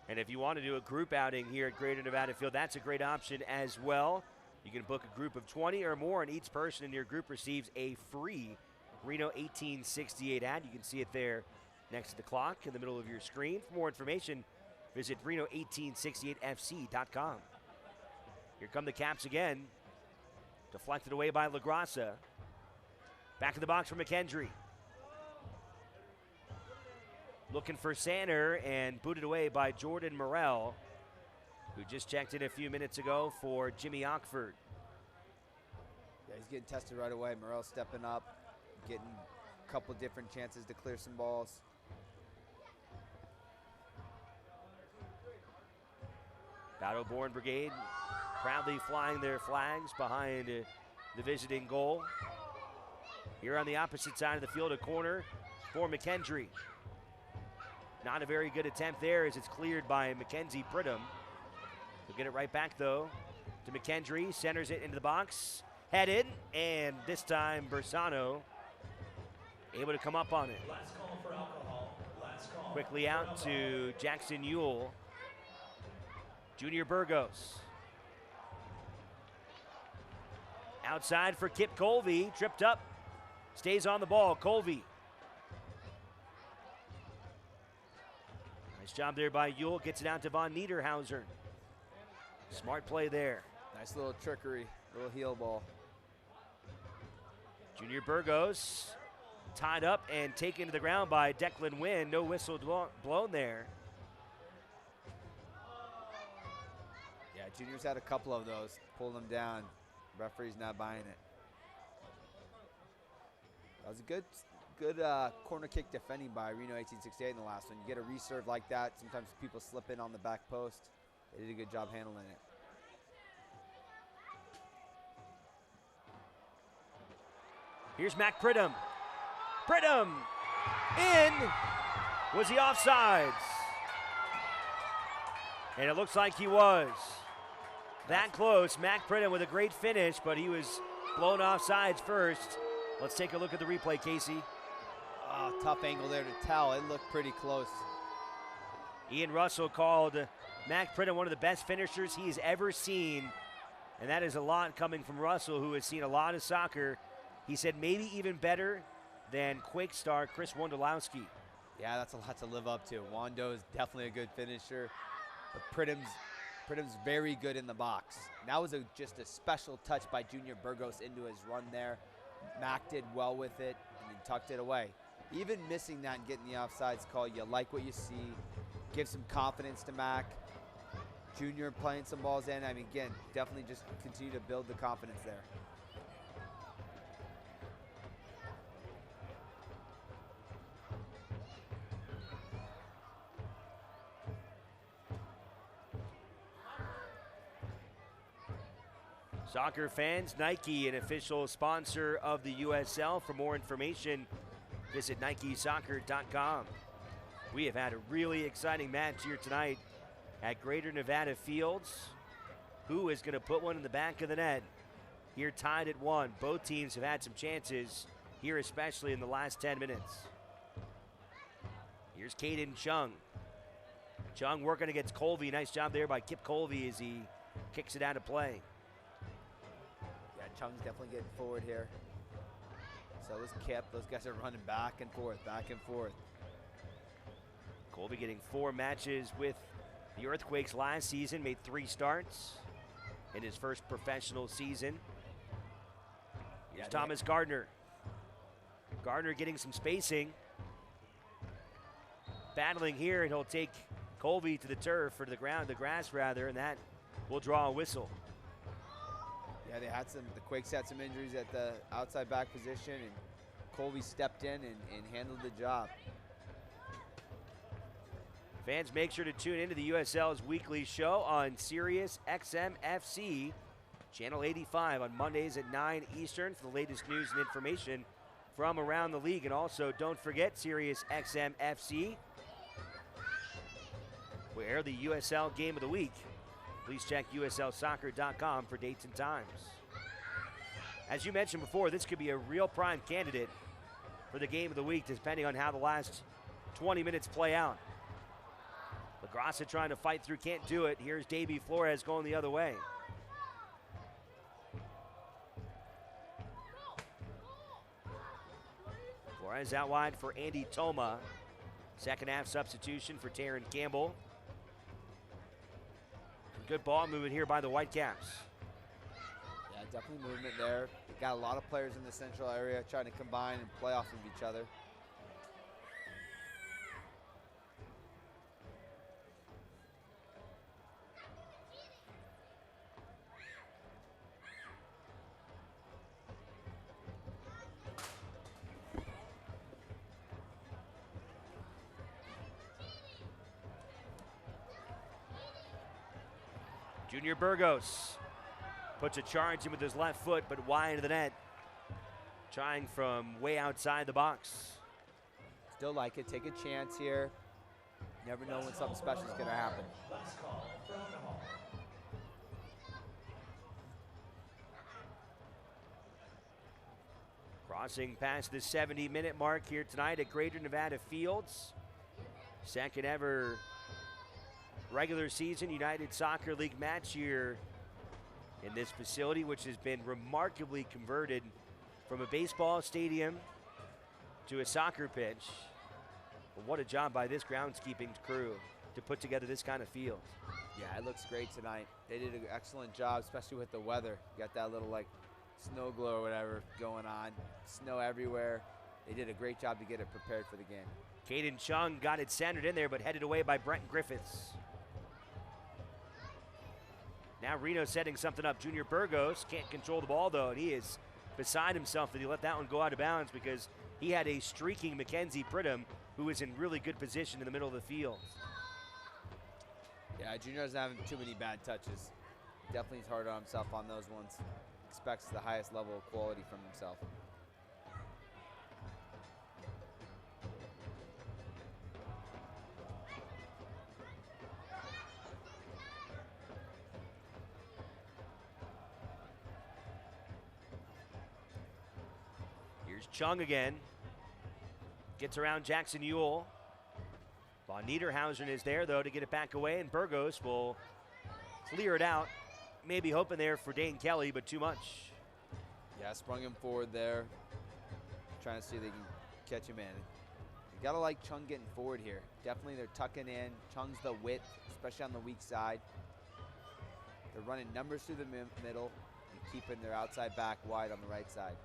And if you want to do a group outing here at Greater Nevada Field, that's a great option as well. You can book a group of 20 or more, and each person in your group receives a free Reno 1868 ad. You can see it there next to the clock in the middle of your screen. For more information, visit Reno1868fc.com. Here come the Caps again. Deflected away by LaGrassa. Back in the box for McKendry. Looking for Sander and booted away by Jordan Morrell, who just checked in a few minutes ago for Jimmy Ockford. Yeah, he's getting tested right away. Morrell stepping up, getting a couple different chances to clear some balls. Battleborn Brigade proudly flying their flags behind the visiting goal. Here on the opposite side of the field, a corner for McKendry. Not a very good attempt there as it's cleared by Mackenzie Brittam. He'll get it right back, though, to McKendry. Centers it into the box. Headed, and this time Bersano able to come up on it. Last call for alcohol. Last call. Quickly out to Jackson Ewell. Junior Burgos. Outside for Kip Colby. Tripped up. Stays on the ball. Colby. Nice job there by Ewell. Gets it out to Von Niederhauser. Smart play there. Nice little trickery, little heel ball. Junior Burgos tied up and taken to the ground by Declan Wynn. No whistle blown there. Yeah, Junior's had a couple of those. Pulled them down. Referee's not buying it. That was a good corner kick defending by Reno 1868 in the last one. You get a reserve like that, sometimes people slip in on the back post. They did a good job handling it. Here's Mac Pridham. Pridham in. Was he offsides? And it looks like he was. That close. Mac Pridham with a great finish, but he was blown off sides first. Let's take a look at the replay, Casey. Oh, tough angle there to tell. It looked pretty close. Ian Russell called Mac Pridham one of the best finishers he's ever seen. And that is a lot coming from Russell, who has seen a lot of soccer. He said maybe even better than Quake star Chris Wondolowski. Yeah, that's a lot to live up to. Wando is definitely a good finisher, but Pridham's very good in the box. That was just a special touch by Junior Burgos into his run there. Mac did well with it, and he tucked it away. Even missing that and getting the offsides call, you like what you see. Give some confidence to Mac. Junior playing some balls in. I mean, again, definitely just continue to build the confidence there. Soccer fans, Nike, an official sponsor of the USL. For more information, visit NikeSoccer.com. We have had a really exciting match here tonight at Greater Nevada Fields. Who is going to put one in the back of the net? Here tied at 1. Both teams have had some chances here, especially in the last 10 minutes. Here's Caden Chung. Chung working against Colby. Nice job there by Kip Colby as he kicks it out of play. Yeah, Chung's definitely getting forward here. So is Kip. Those guys are running back and forth, back and forth. Colby getting 4 matches with the Earthquakes last season, made 3 starts in his first professional season. Here's Thomas Gardner. Gardner getting some spacing. Battling here, and he'll take Colby to the turf, or to the ground, the grass rather, and that will draw a whistle. Yeah, the Quakes had some injuries at the outside back position, and Colby stepped in and handled the job. Fans, make sure to tune into the USL's weekly show on Sirius XM FC, Channel 85 on Mondays at 9 Eastern for the latest news and information from around the league. And also, don't forget Sirius XM FC, where the USL Game of the Week. Please check USLsoccer.com for dates and times. As you mentioned before, this could be a real prime candidate for the Game of the Week, depending on how the last 20 minutes play out. LaGrassa trying to fight through, can't do it. Here's Davey Flores going the other way. Flores out wide for Andy Toma. Second half substitution for Taryn Campbell. Some good ball movement here by the Whitecaps. Yeah, definitely movement there. They got a lot of players in the central area trying to combine and play off of each other. Junior Burgos puts a charge in with his left foot, but wide of the net. Trying from way outside the box. Still like it. Take a chance here. Never know when something special is going to happen. Crossing past the 70-minute mark here tonight at Greater Nevada Fields. Second ever regular season United Soccer League match here in this facility, which has been remarkably converted from a baseball stadium to a soccer pitch. But what a job by this groundskeeping crew to put together this kind of field. Yeah, it looks great tonight. They did an excellent job, especially with the weather. You got that little like snow glow or whatever going on. Snow everywhere. They did a great job to get it prepared for the game. Caden Chung got it centered in there, but headed away by Brent Griffiths. Now Reno setting something up. Junior Burgos can't control the ball, though, and he is beside himself that he let that one go out of bounds because he had a streaking Mackenzie Pridham who is in really good position in the middle of the field. Yeah, Junior doesn't have too many bad touches. Definitely is hard on himself on those ones. Expects the highest level of quality from himself. Chung again. Gets around Jackson Ewell. Von Niederhausen is there, though, to get it back away, and Burgos will clear it out. Maybe hoping there for Dane Kelly, but too much. Yeah, sprung him forward there. Trying to see if they can catch him in. You gotta like Chung getting forward here. Definitely they're tucking in. Chung's the width, especially on the weak side. They're running numbers through the middle and keeping their outside back wide on the right side.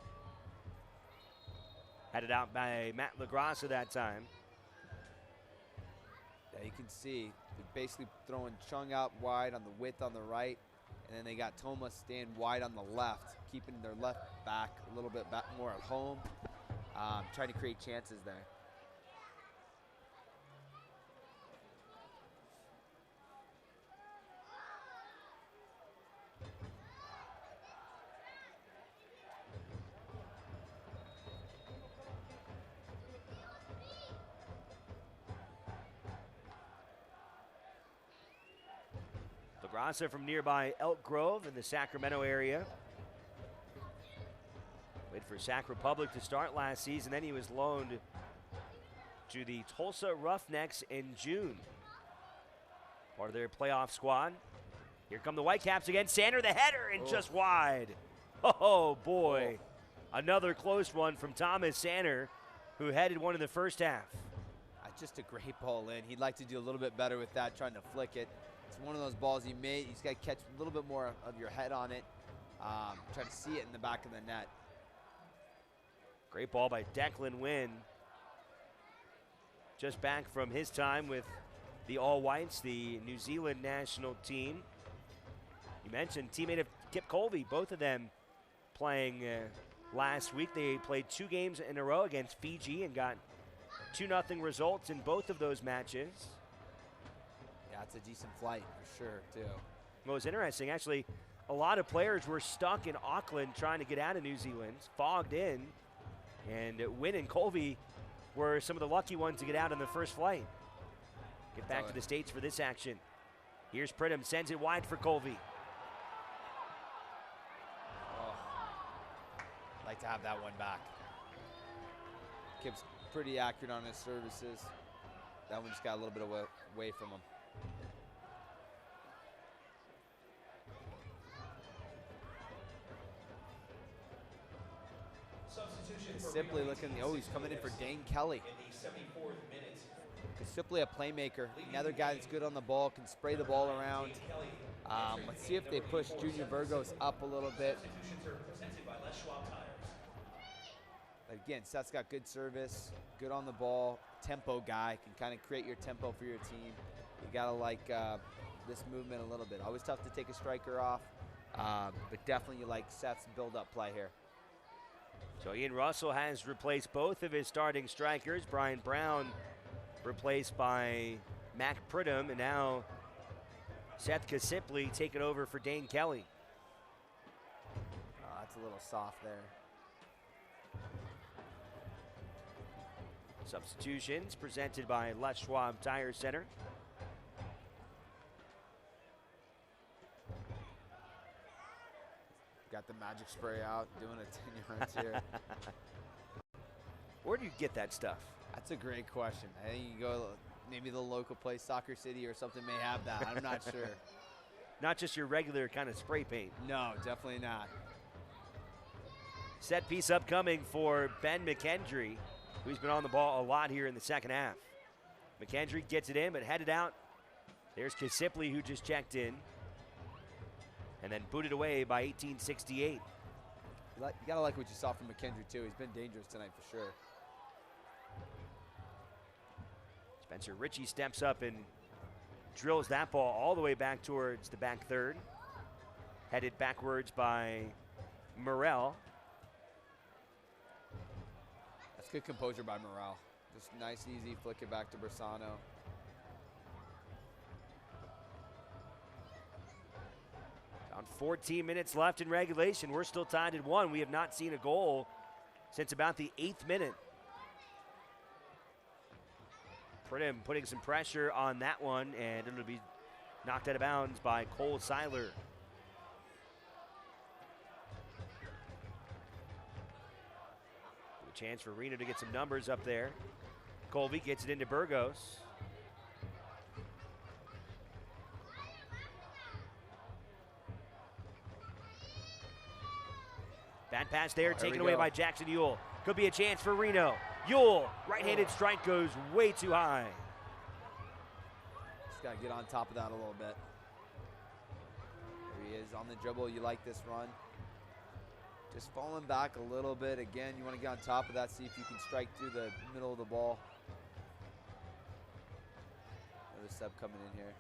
Headed out by Matt LaGrassa that time. Yeah, you can see they're basically throwing Chung out wide on the width on the right, and then they got Thomas staying wide on the left, keeping their left back a little bit back more at home, trying to create chances there. LaGrassa from nearby Elk Grove in the Sacramento area. Played for Sac Republic to start last season, then he was loaned to the Tulsa Roughnecks in June. Part of their playoff squad. Here come the Whitecaps again. Sander the header and just wide. Oh boy. Another close one from Thomas Sander, who headed one in the first half. Just a great ball in. He'd like to do a little bit better with that, trying to flick it. It's one of those balls you just got to catch a little bit more of your head on it. Try to see it in the back of the net. Great ball by Declan Wynn. Just back from his time with the All Whites, the New Zealand national team. You mentioned teammate of Kip Colby, both of them playing last week. They played 2 games in a row against Fiji and got 2-0 results in both of those matches. Yeah, it's a decent flight for sure, too. What was interesting, actually, a lot of players were stuck in Auckland trying to get out of New Zealand, fogged in, and Wynn and Colby were some of the lucky ones to get out on the first flight. Get back to the States for this action. Here's Pridham, sends it wide for Colby. Oh, like to have that one back. Kip's pretty accurate on his services. That one just got a little bit away from him. Simply looking, he's coming in for Dane Kelly. Simply a playmaker, another guy that's good on the ball, can spray the ball around. Let's see if they push Junior Burgos up a little bit. But again, Seth's got good service, good on the ball, tempo guy, can kind of create your tempo for your team. You gotta like this movement a little bit. Always tough to take a striker off, but definitely you like Seth's build-up play here. So Ian Russell has replaced both of his starting strikers. Brian Brown replaced by Mac Pridham, and now Seth Kasimpli taking over for Dane Kelly. Oh, that's a little soft there. Substitutions presented by Les Schwab Tire Center. Got the magic spray out, doing a 10 yards here. Where do you get that stuff? That's a great question. I think you go, maybe the local place, Soccer City or something may have that. I'm not sure. Not just your regular kind of spray paint. No, definitely not. Set piece upcoming for Ben McKendry, who's been on the ball a lot here in the second half. McKendry gets it in, but headed out. There's Kasimpli, who just checked in. And then booted away by 1868. You gotta like what you saw from McKendry too. He's been dangerous tonight for sure. Spencer Ritchie steps up and drills that ball all the way back towards the back third. Headed backwards by Morrell. That's good composure by Morrell. Just nice and easy, flick it back to Bersano. Around 14 minutes left in regulation. We're still tied at 1. We have not seen a goal since about the 8th minute. Pridham putting some pressure on that one, and it'll be knocked out of bounds by Cole Seiler. chance for Reno to get some numbers up there. Colby gets it into Burgos. Bad pass there, taken away by Jackson Ewell. Could be a chance for Reno. Ewell, right-handed strike goes way too high. Just got to get on top of that a little bit. There he is on the dribble. You like this run. Just falling back a little bit. Again, you want to get on top of that, see if you can strike through the middle of the ball. Another sub coming in here.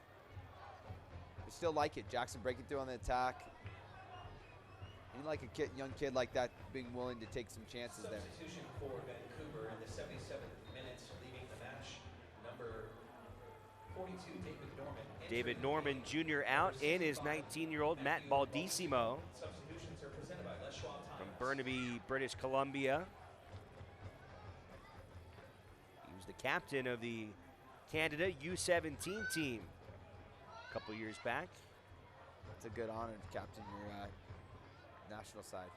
I still like it. Jackson breaking through on the attack. You like a young kid like that being willing to take some chances there. Substitution for Vancouver in the 77th minute, leaving the match. Number 42, David Norman Jr. out in is 19-year-old Matt Baldissimo Substitutions are presented by Les Schwab from Burnaby, British Columbia. He was the captain of the Canada U17 team a couple years back. It's a good honor to captain your national side.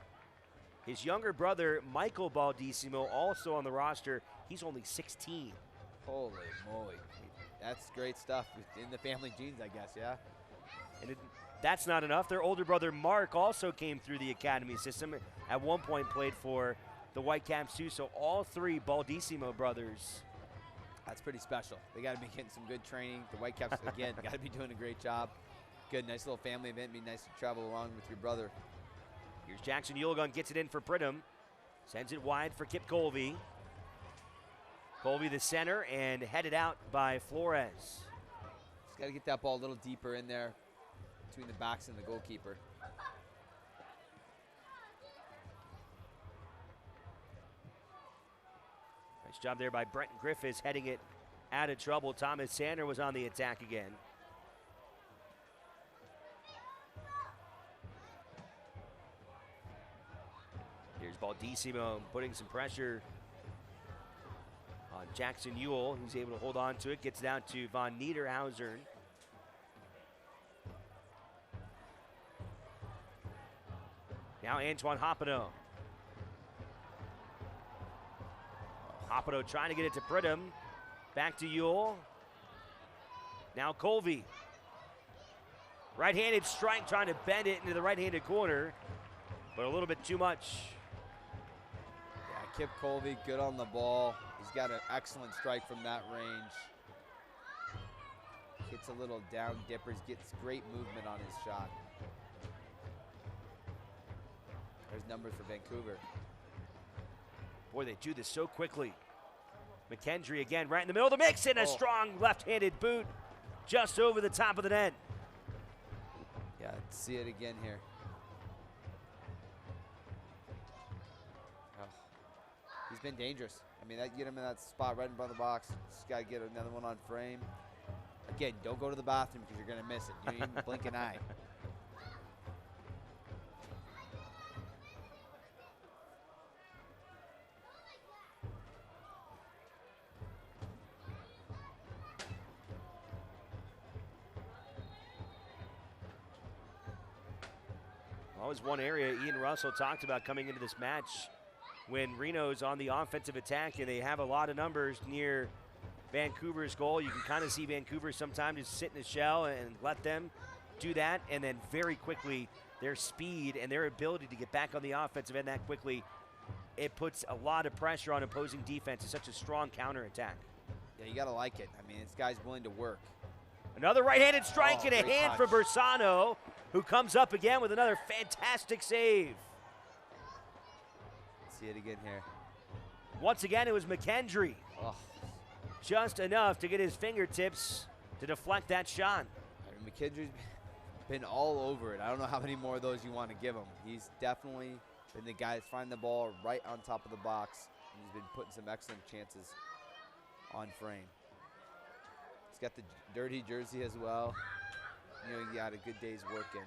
His younger brother, Michael Baldissimo, also on the roster. He's only 16. Holy moly. That's great stuff in the family genes, I guess, yeah? And that's not enough. Their older brother, Mark, also came through the academy system. At one point played for the Whitecaps too, so all three Baldissimo brothers. That's pretty special. They got to be getting some good training. The Whitecaps, again, got to be doing a great job. Good, nice little family event. Be nice to travel along with your brother. Here's Jackson Ulegon, gets it in for Pridham. Sends it wide for Kip Colby. Colby the center and headed out by Flores. Just got to get that ball a little deeper in there between the backs and the goalkeeper. Nice job there by Brent Griffiths heading it out of trouble. Thomas Sander was on the attack again. Here's Baldissimo putting some pressure on Jackson Ewell, who's able to hold on to it. Gets down to Von Niederhauser. Now Antoine Hoppino. Hoppino trying to get it to Pridham. Back to Ewell. Now Colby. Right-handed strike, trying to bend it into the right-handed corner, but a little bit too much. Yeah, Kip Colby, good on the ball. He's got an excellent strike from that range. Gets a little down dippers, gets great movement on his shot. There's numbers for Vancouver. Boy, they do this so quickly. McKendry again, right in the middle of the mix, and a strong left-handed boot just over the top of the net. Yeah, see it again here. Oh, he's been dangerous. I mean, that get him in that spot right in front of the box. Just got to get another one on frame. Again, don't go to the bathroom because you're going to miss it. You don't even blink an eye. Always one area Ian Russell talked about coming into this match when Reno's on the offensive attack and they have a lot of numbers near Vancouver's goal. You can kind of see Vancouver sometimes just sit in a shell and let them do that, and then very quickly their speed and their ability to get back on the offensive end that quickly, it puts a lot of pressure on opposing defense. It's such a strong counterattack. Yeah, you got to like it. I mean, this guy's willing to work. Another right-handed strike and a great hand touch. for Bersano, who comes up again with another fantastic save. See it again here. Once again, it was McKendry. Oh. Just enough to get his fingertips to deflect that shot. I mean, McKendry's been all over it. I don't know how many more of those you want to give him. He's definitely been the guy that's finding the ball right on top of the box. And he's been putting some excellent chances on frame. He's got the dirty jersey as well. You know, he got a good day's work in.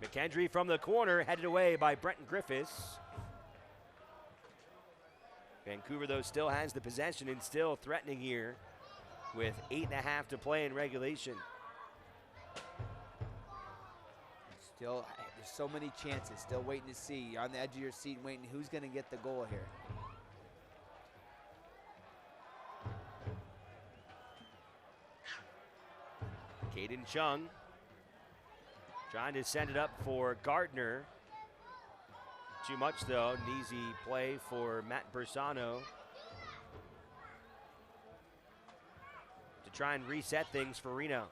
McKendry from the corner, headed away by Brenton Griffiths. Vancouver, though, still has the possession and still threatening here with 8.5 to play in regulation. Still, There's so many chances. Still waiting to see. You're on the edge of your seat waiting who's going to get the goal here. Caden Chung trying to send it up for Gardner. Too much, though. An easy play for Matt Bersano to try and reset things for Reno.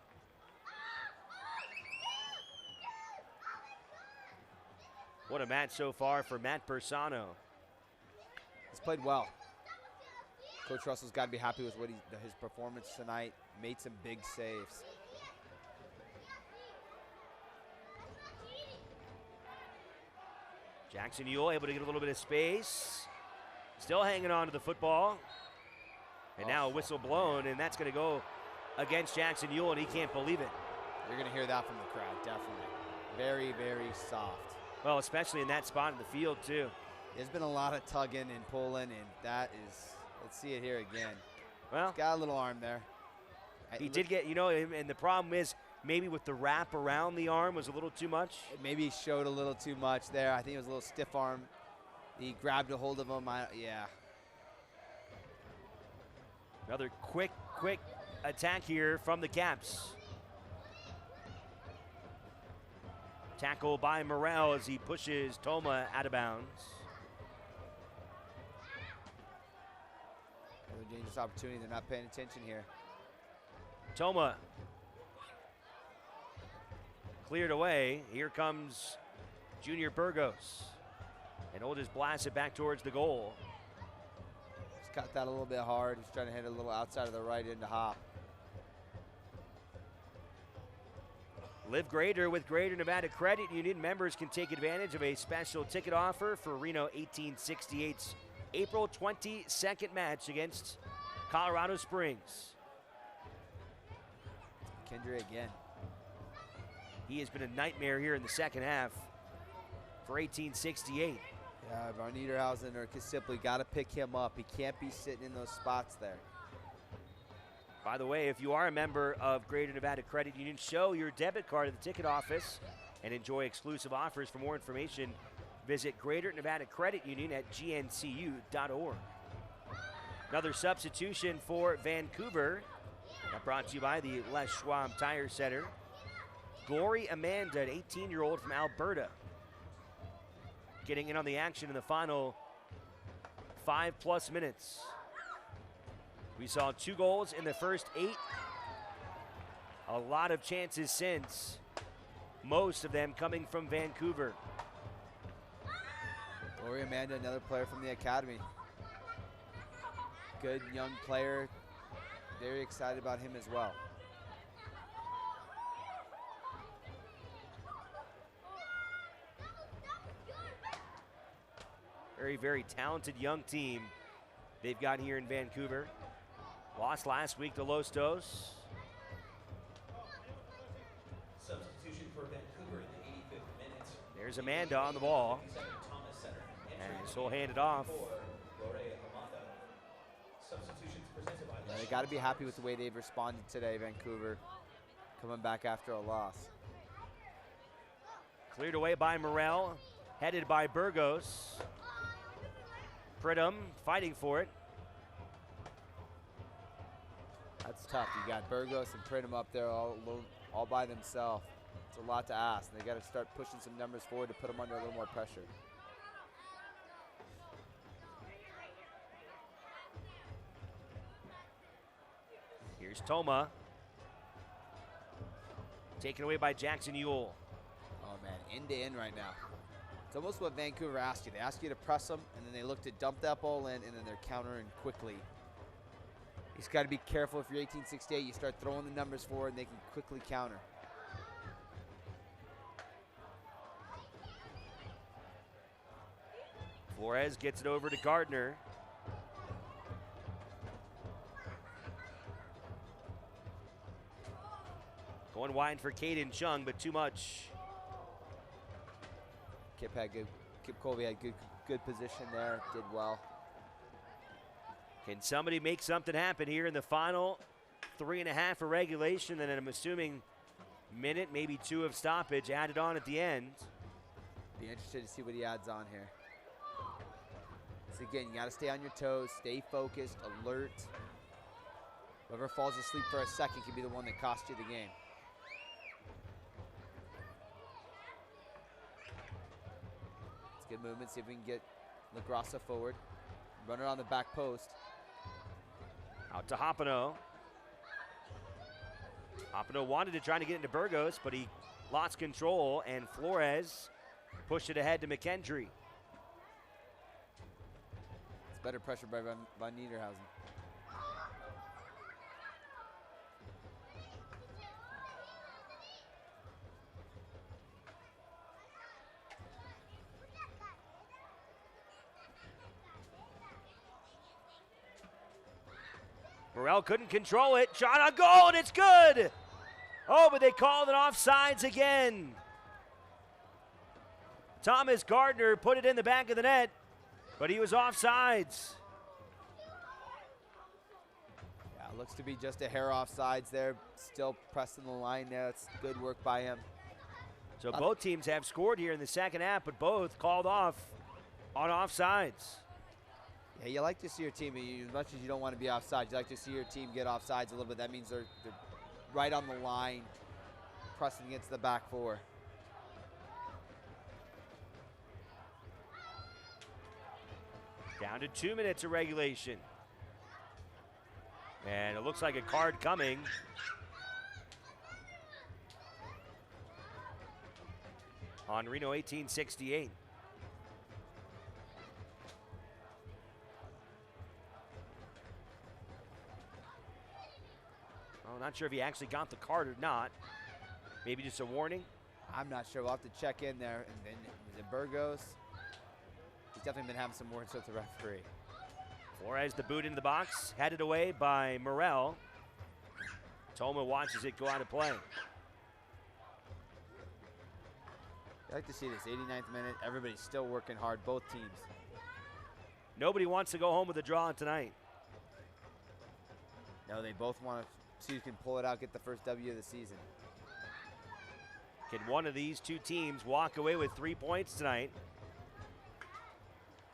What a match so far for Matt Bersano. He's played well. Coach Russell's got to be happy with his performance tonight. Made some big saves. Jackson Ewell able to get a little bit of space. Still hanging on to the football. And now a whistle blown, and that's going to go against Jackson Ewell, and he can't believe it. You're going to hear that from the crowd, definitely. Very, very soft. Well, especially in that spot in the field, too. There's been a lot of tugging and pulling, and that is, let's see it here again. Well, he's got a little arm there. He did get, you know, and the problem is maybe with the wrap around the arm was a little too much. Maybe he showed a little too much there. I think it was a little stiff arm. He grabbed a hold of him. Yeah. Another quick attack here from the Caps. Tackle by Morrell as he pushes Toma out of bounds. Another dangerous opportunity. They're not paying attention here. Toma cleared away. Here comes Junior Burgos. And he'll just blast it back towards the goal. He's got that a little bit hard. He's trying to hit a little outside of the right end to hop. Live greater with Greater Nevada Credit Union. Members can take advantage of a special ticket offer for Reno 1868's April 22nd match against Colorado Springs. Kendry again. He has been a nightmare here in the second half for 1868. Yeah, Von Niederhausen or Kisipli got to pick him up. He can't be sitting in those spots there. By the way, if you are a member of Greater Nevada Credit Union, show your debit card at the ticket office and enjoy exclusive offers. For more information, visit Greater Nevada Credit Union at gncu.org. Another substitution for Vancouver. That brought to you by the Les Schwab Tire Center. Glory Amanda, an 18-year-old from Alberta, getting in on the action in the final 5+ minutes. We saw 2 goals in the first 8. A lot of chances since, most of them coming from Vancouver. Gloria Amanda, another player from the academy. Good young player. Very excited about him as well. Very, very talented young team they've got here in Vancouver. Lost last week to Los Dos. Substitution for Vancouver in the 85th minute. There's Amanda on the ball. And she'll hand it off. Yeah, they got to be happy with the way they've responded today, Vancouver, coming back after a loss. Cleared away by Morrell, headed by Burgos. Pridham fighting for it. That's tough. You got Burgos and Pridham up there all by themselves. It's a lot to ask. They got to start pushing some numbers forward to put them under a little more pressure. Here's Toma. Taken away by Jackson Ewell. Oh, man, end to end right now. It's almost what Vancouver asked you. They ask you to press them, and then they look to dump that ball in, and then they're countering quickly. You just got to be careful if you're 1868. You start throwing the numbers forward, and they can quickly counter. Flores gets it over to Gardner. Going wide for Caden Chung, but too much. Kip Colby had good position there, did well. Can somebody make something happen here in the final 3.5 of regulation, and then I'm assuming minute, maybe 2 of stoppage added on at the end. Be interested to see what he adds on here. So again, you got to stay on your toes, stay focused, alert. Whoever falls asleep for a second can be the one that costs you the game. It's good movement. See if we can get LaGrassa forward. Run it on the back post. Out to Hoppino. Hoppino wanted to try to get into Burgos, but he lost control, and Flores pushed it ahead to McKendry. It's better pressure by Van Niederhausen. Morrell couldn't control it. Shot on goal, and it's good. Oh, but they called it offsides again. Thomas Gardner put it in the back of the net, but he was offsides. Yeah, it looks to be just a hair offsides there. Still pressing the line there. It's good work by him. So both teams have scored here in the second half, but both called off on offsides. Yeah, you like to see your team, as much as you don't want to be offside, you like to see your team get offsides a little bit. That means they're right on the line, pressing against the back four. Down to 2 minutes of regulation. And it looks like a card coming. On Reno 1868. I'm not sure if he actually got the card or not. Maybe just a warning. I'm not sure. We'll have to check in there. And then is it Burgos? He's definitely been having some words with the referee. Flores the boot into the box, headed away by Morrell. Toma watches it go out of play. I like to see this 89th minute. Everybody's still working hard, both teams. Nobody wants to go home with a draw tonight. No, they both want to see who can pull it out, get the first W of the season. Can one of these two teams walk away with 3 points tonight?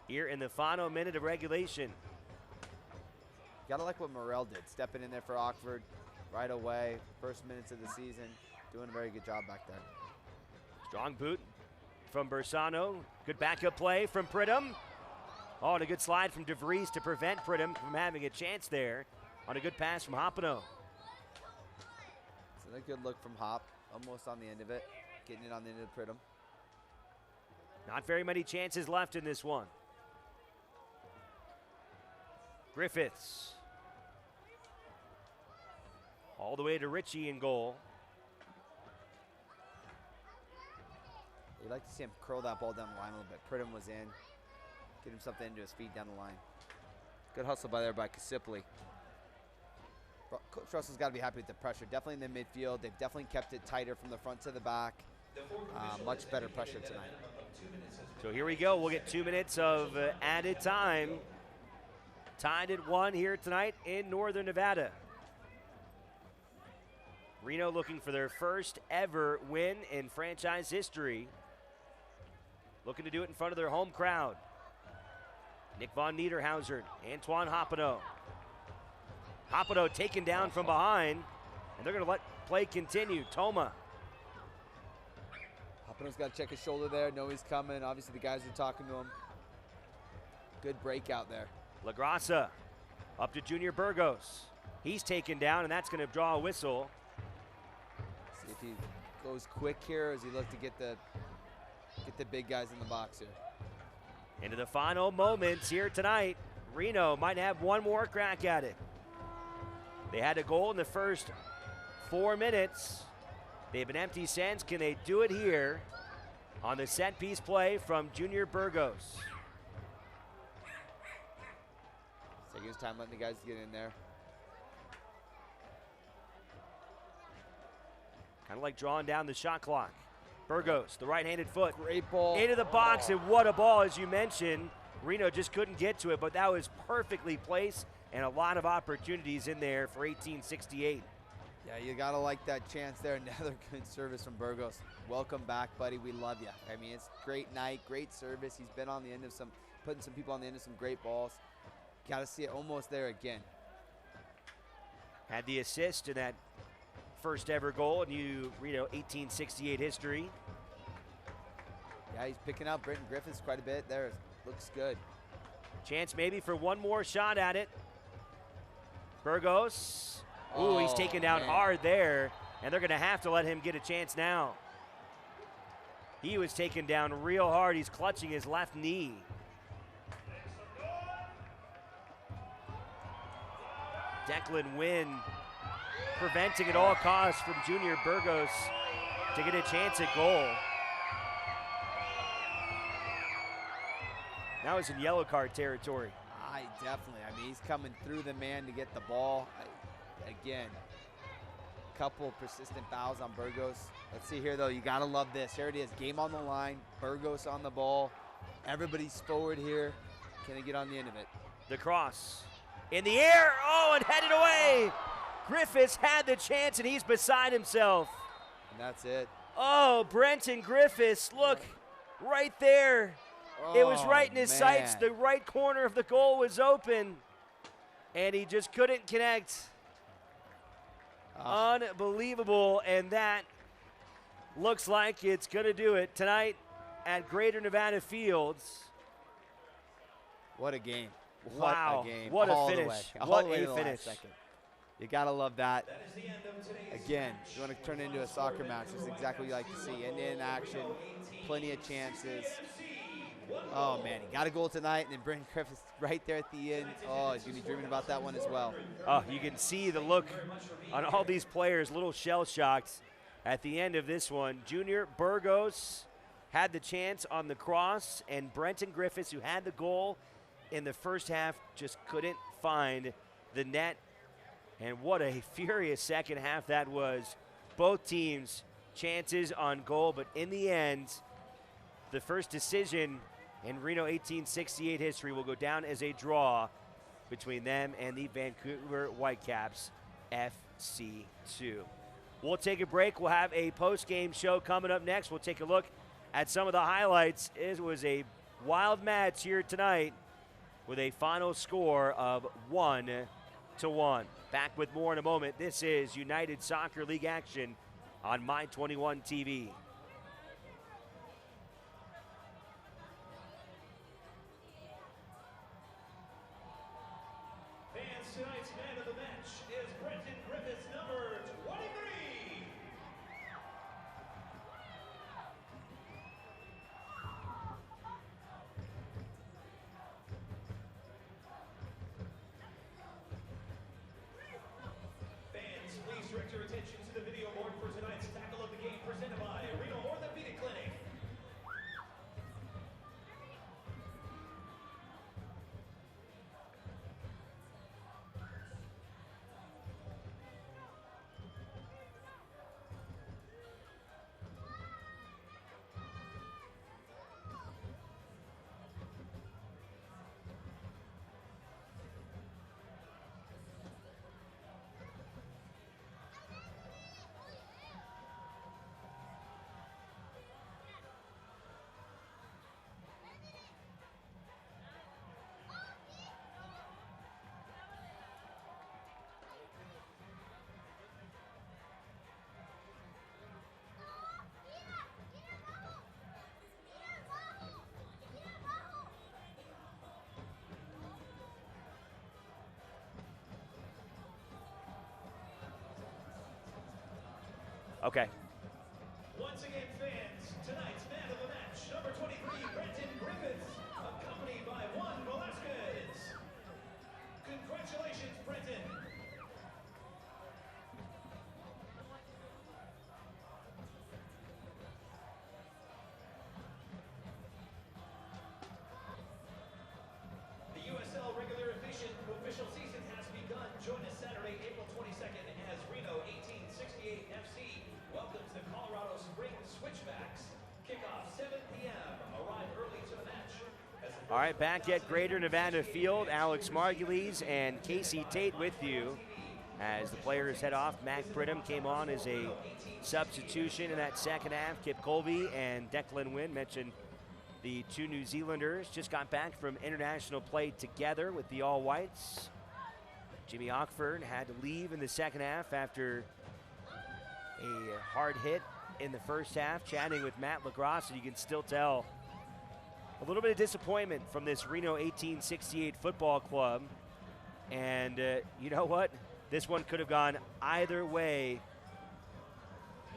Here in the final minute of regulation. Gotta like what Morrell did, stepping in there for Oxford right away. First minutes of the season, doing a very good job back there. Strong boot from Bersano. Good backup play from Pridham. Oh, and a good slide from DeVries to prevent Pridham from having a chance there on a good pass from Hoppino. So a good look from Hop, almost on the end of it, getting it on the end of Pridham. Not very many chances left in this one. Griffiths. All the way to Ritchie in goal. You'd like to see him curl that ball down the line a little bit. Pridham was in. Get him something into his feet down the line. Good hustle by Kisipli. Coach Russell's got to be happy with the pressure. Definitely in the midfield. They've definitely kept it tighter from the front to the back. Much better pressure tonight. So here we go. We'll get 2 minutes of added time. Tied at 1 here tonight in Northern Nevada. Reno looking for their first ever win in franchise history. Looking to do it in front of their home crowd. Nick Von Niederhausen, Antoine Hoppino. Hoppino taken down from behind, and they're going to let play continue. Toma. Hoppino's got to check his shoulder there. Know he's coming. Obviously, the guys are talking to him. Good breakout there. LaGrassa up to Junior Burgos. He's taken down, and that's going to draw a whistle. See if he goes quick here, or does he look to get the big guys in the box here? Into the final moments here tonight. Reno might have one more crack at it. They had a goal in the first 4 minutes. They've been empty since. Can they do it here on the set piece play from Junior Burgos? Taking his time letting the guys get in there. Kind of like drawing down the shot clock. Burgos, the right-handed foot. Great ball. Into the box, and what a ball, as you mentioned. Reno just couldn't get to it, but that was perfectly placed and a lot of opportunities in there for 1868. Yeah, you got to like that chance there. Another good service from Burgos. Welcome back, buddy. We love you. I mean, it's a great night, great service. He's been on the end of putting some people on the end of some great balls. Got to see it almost there again. Had the assist in that first ever goal in Reno 1868 history. Yeah, he's picking out Brenton Griffiths quite a bit there. Looks good. Chance maybe for one more shot at it. Burgos. Ooh, he's taken down hard there, and they're going to have to let him get a chance now. He was taken down real hard. He's clutching his left knee. Declan Wynn preventing at all costs from Junior Burgos to get a chance at goal. That was in yellow card territory. Definitely. I mean, he's coming through the man to get the ball. Again, couple persistent fouls on Burgos. Let's see here, though. You got to love this. Here it is. Game on the line. Burgos on the ball. Everybody's forward here. Can he get on the end of it? The cross. In the air. Oh, and headed away. Griffiths had the chance, and he's beside himself. And that's it. Oh, Brenton Griffiths. Look, right there. It was right in his sights. The right corner of the goal was open, and he just couldn't connect. Unbelievable, and that looks like it's going to do it tonight at Greater Nevada Fields. What a game. Wow. What a game. What all a finish. What a finish. You got to love that. Again, you want to turn it into a soccer match. That's exactly what you like to see. End-to-end action, plenty of chances. Oh, man, he got a goal tonight, and then Brenton Griffiths right there at the end. Oh, he's going to be dreaming about that one as well. Oh, you can see the look on all these players, a little shell-shocked at the end of this one. Junior Burgos had the chance on the cross, and Brenton Griffiths, who had the goal in the first half, just couldn't find the net. And what a furious second half that was. Both teams chances on goal, but in the end, the first decision in Reno 1868 history will go down as a draw between them and the Vancouver Whitecaps FC2. We'll take a break. We'll have a post-game show coming up next. We'll take a look at some of the highlights. It was a wild match here tonight with a final score of 1-1. Back with more in a moment. This is United Soccer League action on My21 TV. Tonight's man of the match is Brenton Griffiths, number 23. Fans, please direct your attention to the video board for tonight's tackle of the game presented by Reno Orthopedic Clinic. Okay. Once again, fans, tonight's man of the match, number 23, Brenton Griffiths, accompanied by Juan Velasquez. Congratulations, Brenton. The USL regular official season has begun. Join us Saturday, April 22nd, as Reno 1868 FC welcomes the Colorado Spring Switchbacks. Kickoff 7 p.m. Arrive early to the match. All right, back at Greater Nevada Field, Alex Margulies and Casey Tate with you. As the players head off, Mac Pridham came on as a substitution in that second half. Kip Colby and Declan Wynn mentioned the two New Zealanders just got back from international play together with the All Whites. Jimmy Ockford had to leave in the second half after a hard hit in the first half. Chatting with Matt LaGrosse, you can still tell a little bit of disappointment from this Reno 1868 football club. And you know what? This one could have gone either way.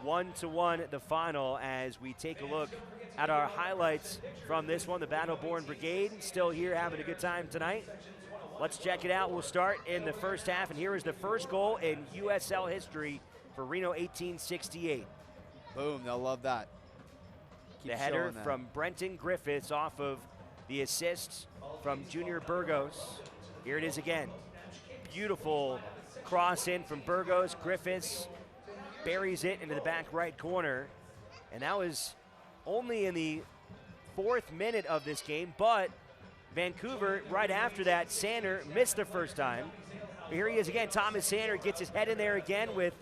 1-1 the final as we take a look at our highlights from this one. The Battle-Born Brigade still here having a good time tonight. Let's check it out. We'll start in the first half, and here is the first goal in USL history for Reno 1868. Boom, they'll love that. Keep the header showing that. from Brenton Griffiths off of the assist from Junior Burgos. Here it is again. Beautiful cross in from Burgos. Griffiths buries it into the back right corner. And that was only in the 4th minute of this game, but Vancouver, right after that, Sander missed the first time. Here he is again. Thomas Sander gets his head in there again with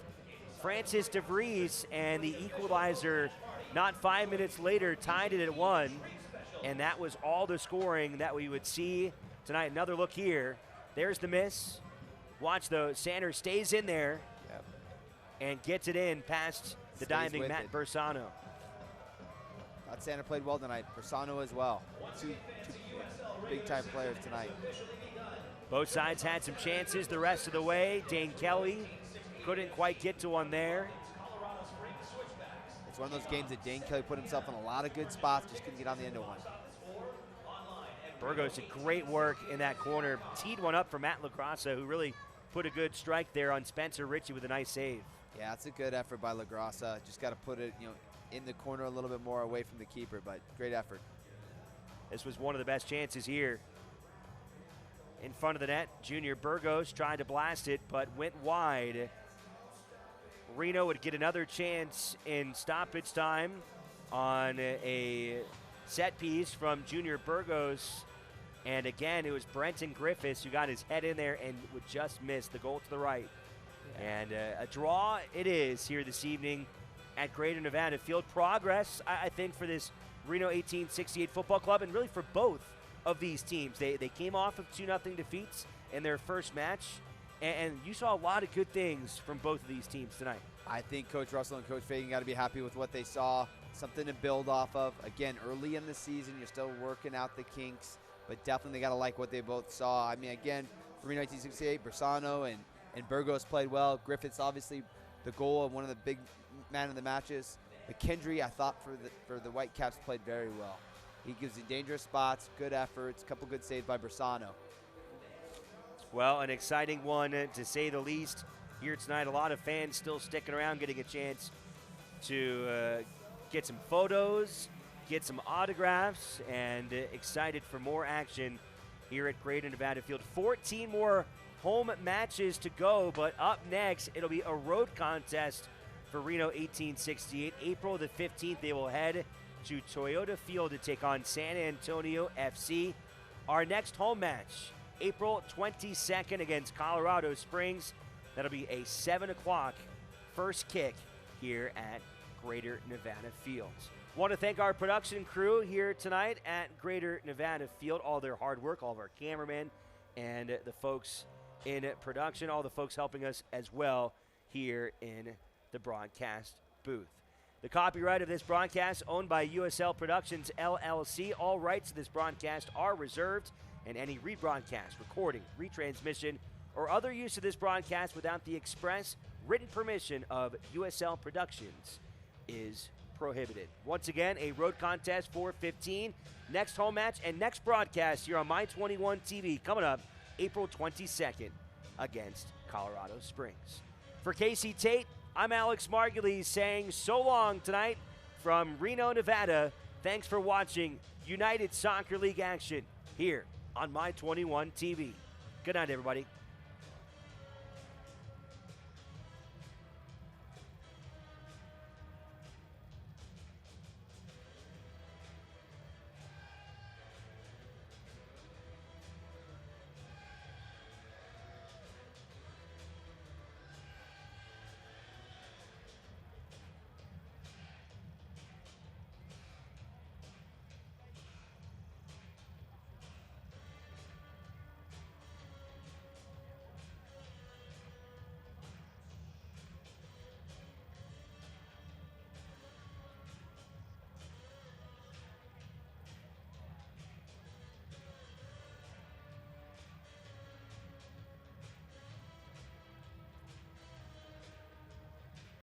Francis DeVries, and the equalizer not 5 minutes later tied it at 1. And that was all the scoring that we would see tonight. Another look here. There's the miss. Watch though, Sander stays in there and gets it in past the diving Matt Bersano. Thought Sander played well tonight. Bersano as well. Two big-time players tonight. Both sides had some chances the rest of the way. Dane Kelly couldn't quite get to one there. It's one of those games that Dane Kelly put himself in a lot of good spots, just couldn't get on the end of one. Burgos did great work in that corner. Teed one up for Matt LaGrosse, who really put a good strike there on Spencer Ritchie with a nice save. Yeah, it's a good effort by LaGrosse. Just got to put it, in the corner a little bit more away from the keeper, but great effort. This was one of the best chances here. In front of the net, Junior Burgos tried to blast it, but went wide. Reno would get another chance in stoppage time on a set piece from Junior Burgos. And again, it was Brenton Griffiths who got his head in there and would just miss the goal to the right. And a draw it is here this evening at Greater Nevada Field. Progress, I think, for this Reno 1868 football club, and really for both of these teams. They came off of 2-0 defeats in their first match, and you saw a lot of good things from both of these teams tonight. I think Coach Russell and Coach Fagan got to be happy with what they saw, something to build off of. Again, early in the season, you're still working out the kinks, but definitely got to like what they both saw. I mean, again, for Reno 1968, Bersano and Burgos played well. Griffiths, obviously, the goal of one of the big man of the matches. McKendry, I thought for the Whitecaps, played very well. He gives you dangerous spots, good efforts, a couple good saves by Bersano. Well, an exciting one to say the least here tonight. A lot of fans still sticking around, getting a chance to get some photos, get some autographs, and excited for more action here at Greater Nevada Field. 14 more home matches to go, but up next, it'll be a road contest for Reno 1868. April the 15th, they will head to Toyota Field to take on San Antonio FC. Our next home match, April 22nd against Colorado Springs. That'll be a 7 o'clock first kick here at Greater Nevada Field. Want to thank our production crew here tonight at Greater Nevada Field, all their hard work, all of our cameramen and the folks in production, all the folks helping us as well here in the broadcast booth. The copyright of this broadcast owned by USL Productions LLC. All rights to this broadcast are reserved, and any rebroadcast, recording, retransmission, or other use of this broadcast without the express written permission of USL Productions is prohibited. Once again, a road contest for 15. Next home match and next broadcast here on My21 TV coming up April 22nd against Colorado Springs. For Casey Tate, I'm Alex Margulies saying so long tonight from Reno, Nevada. Thanks for watching United Soccer League action here on My21 TV. Good night, everybody.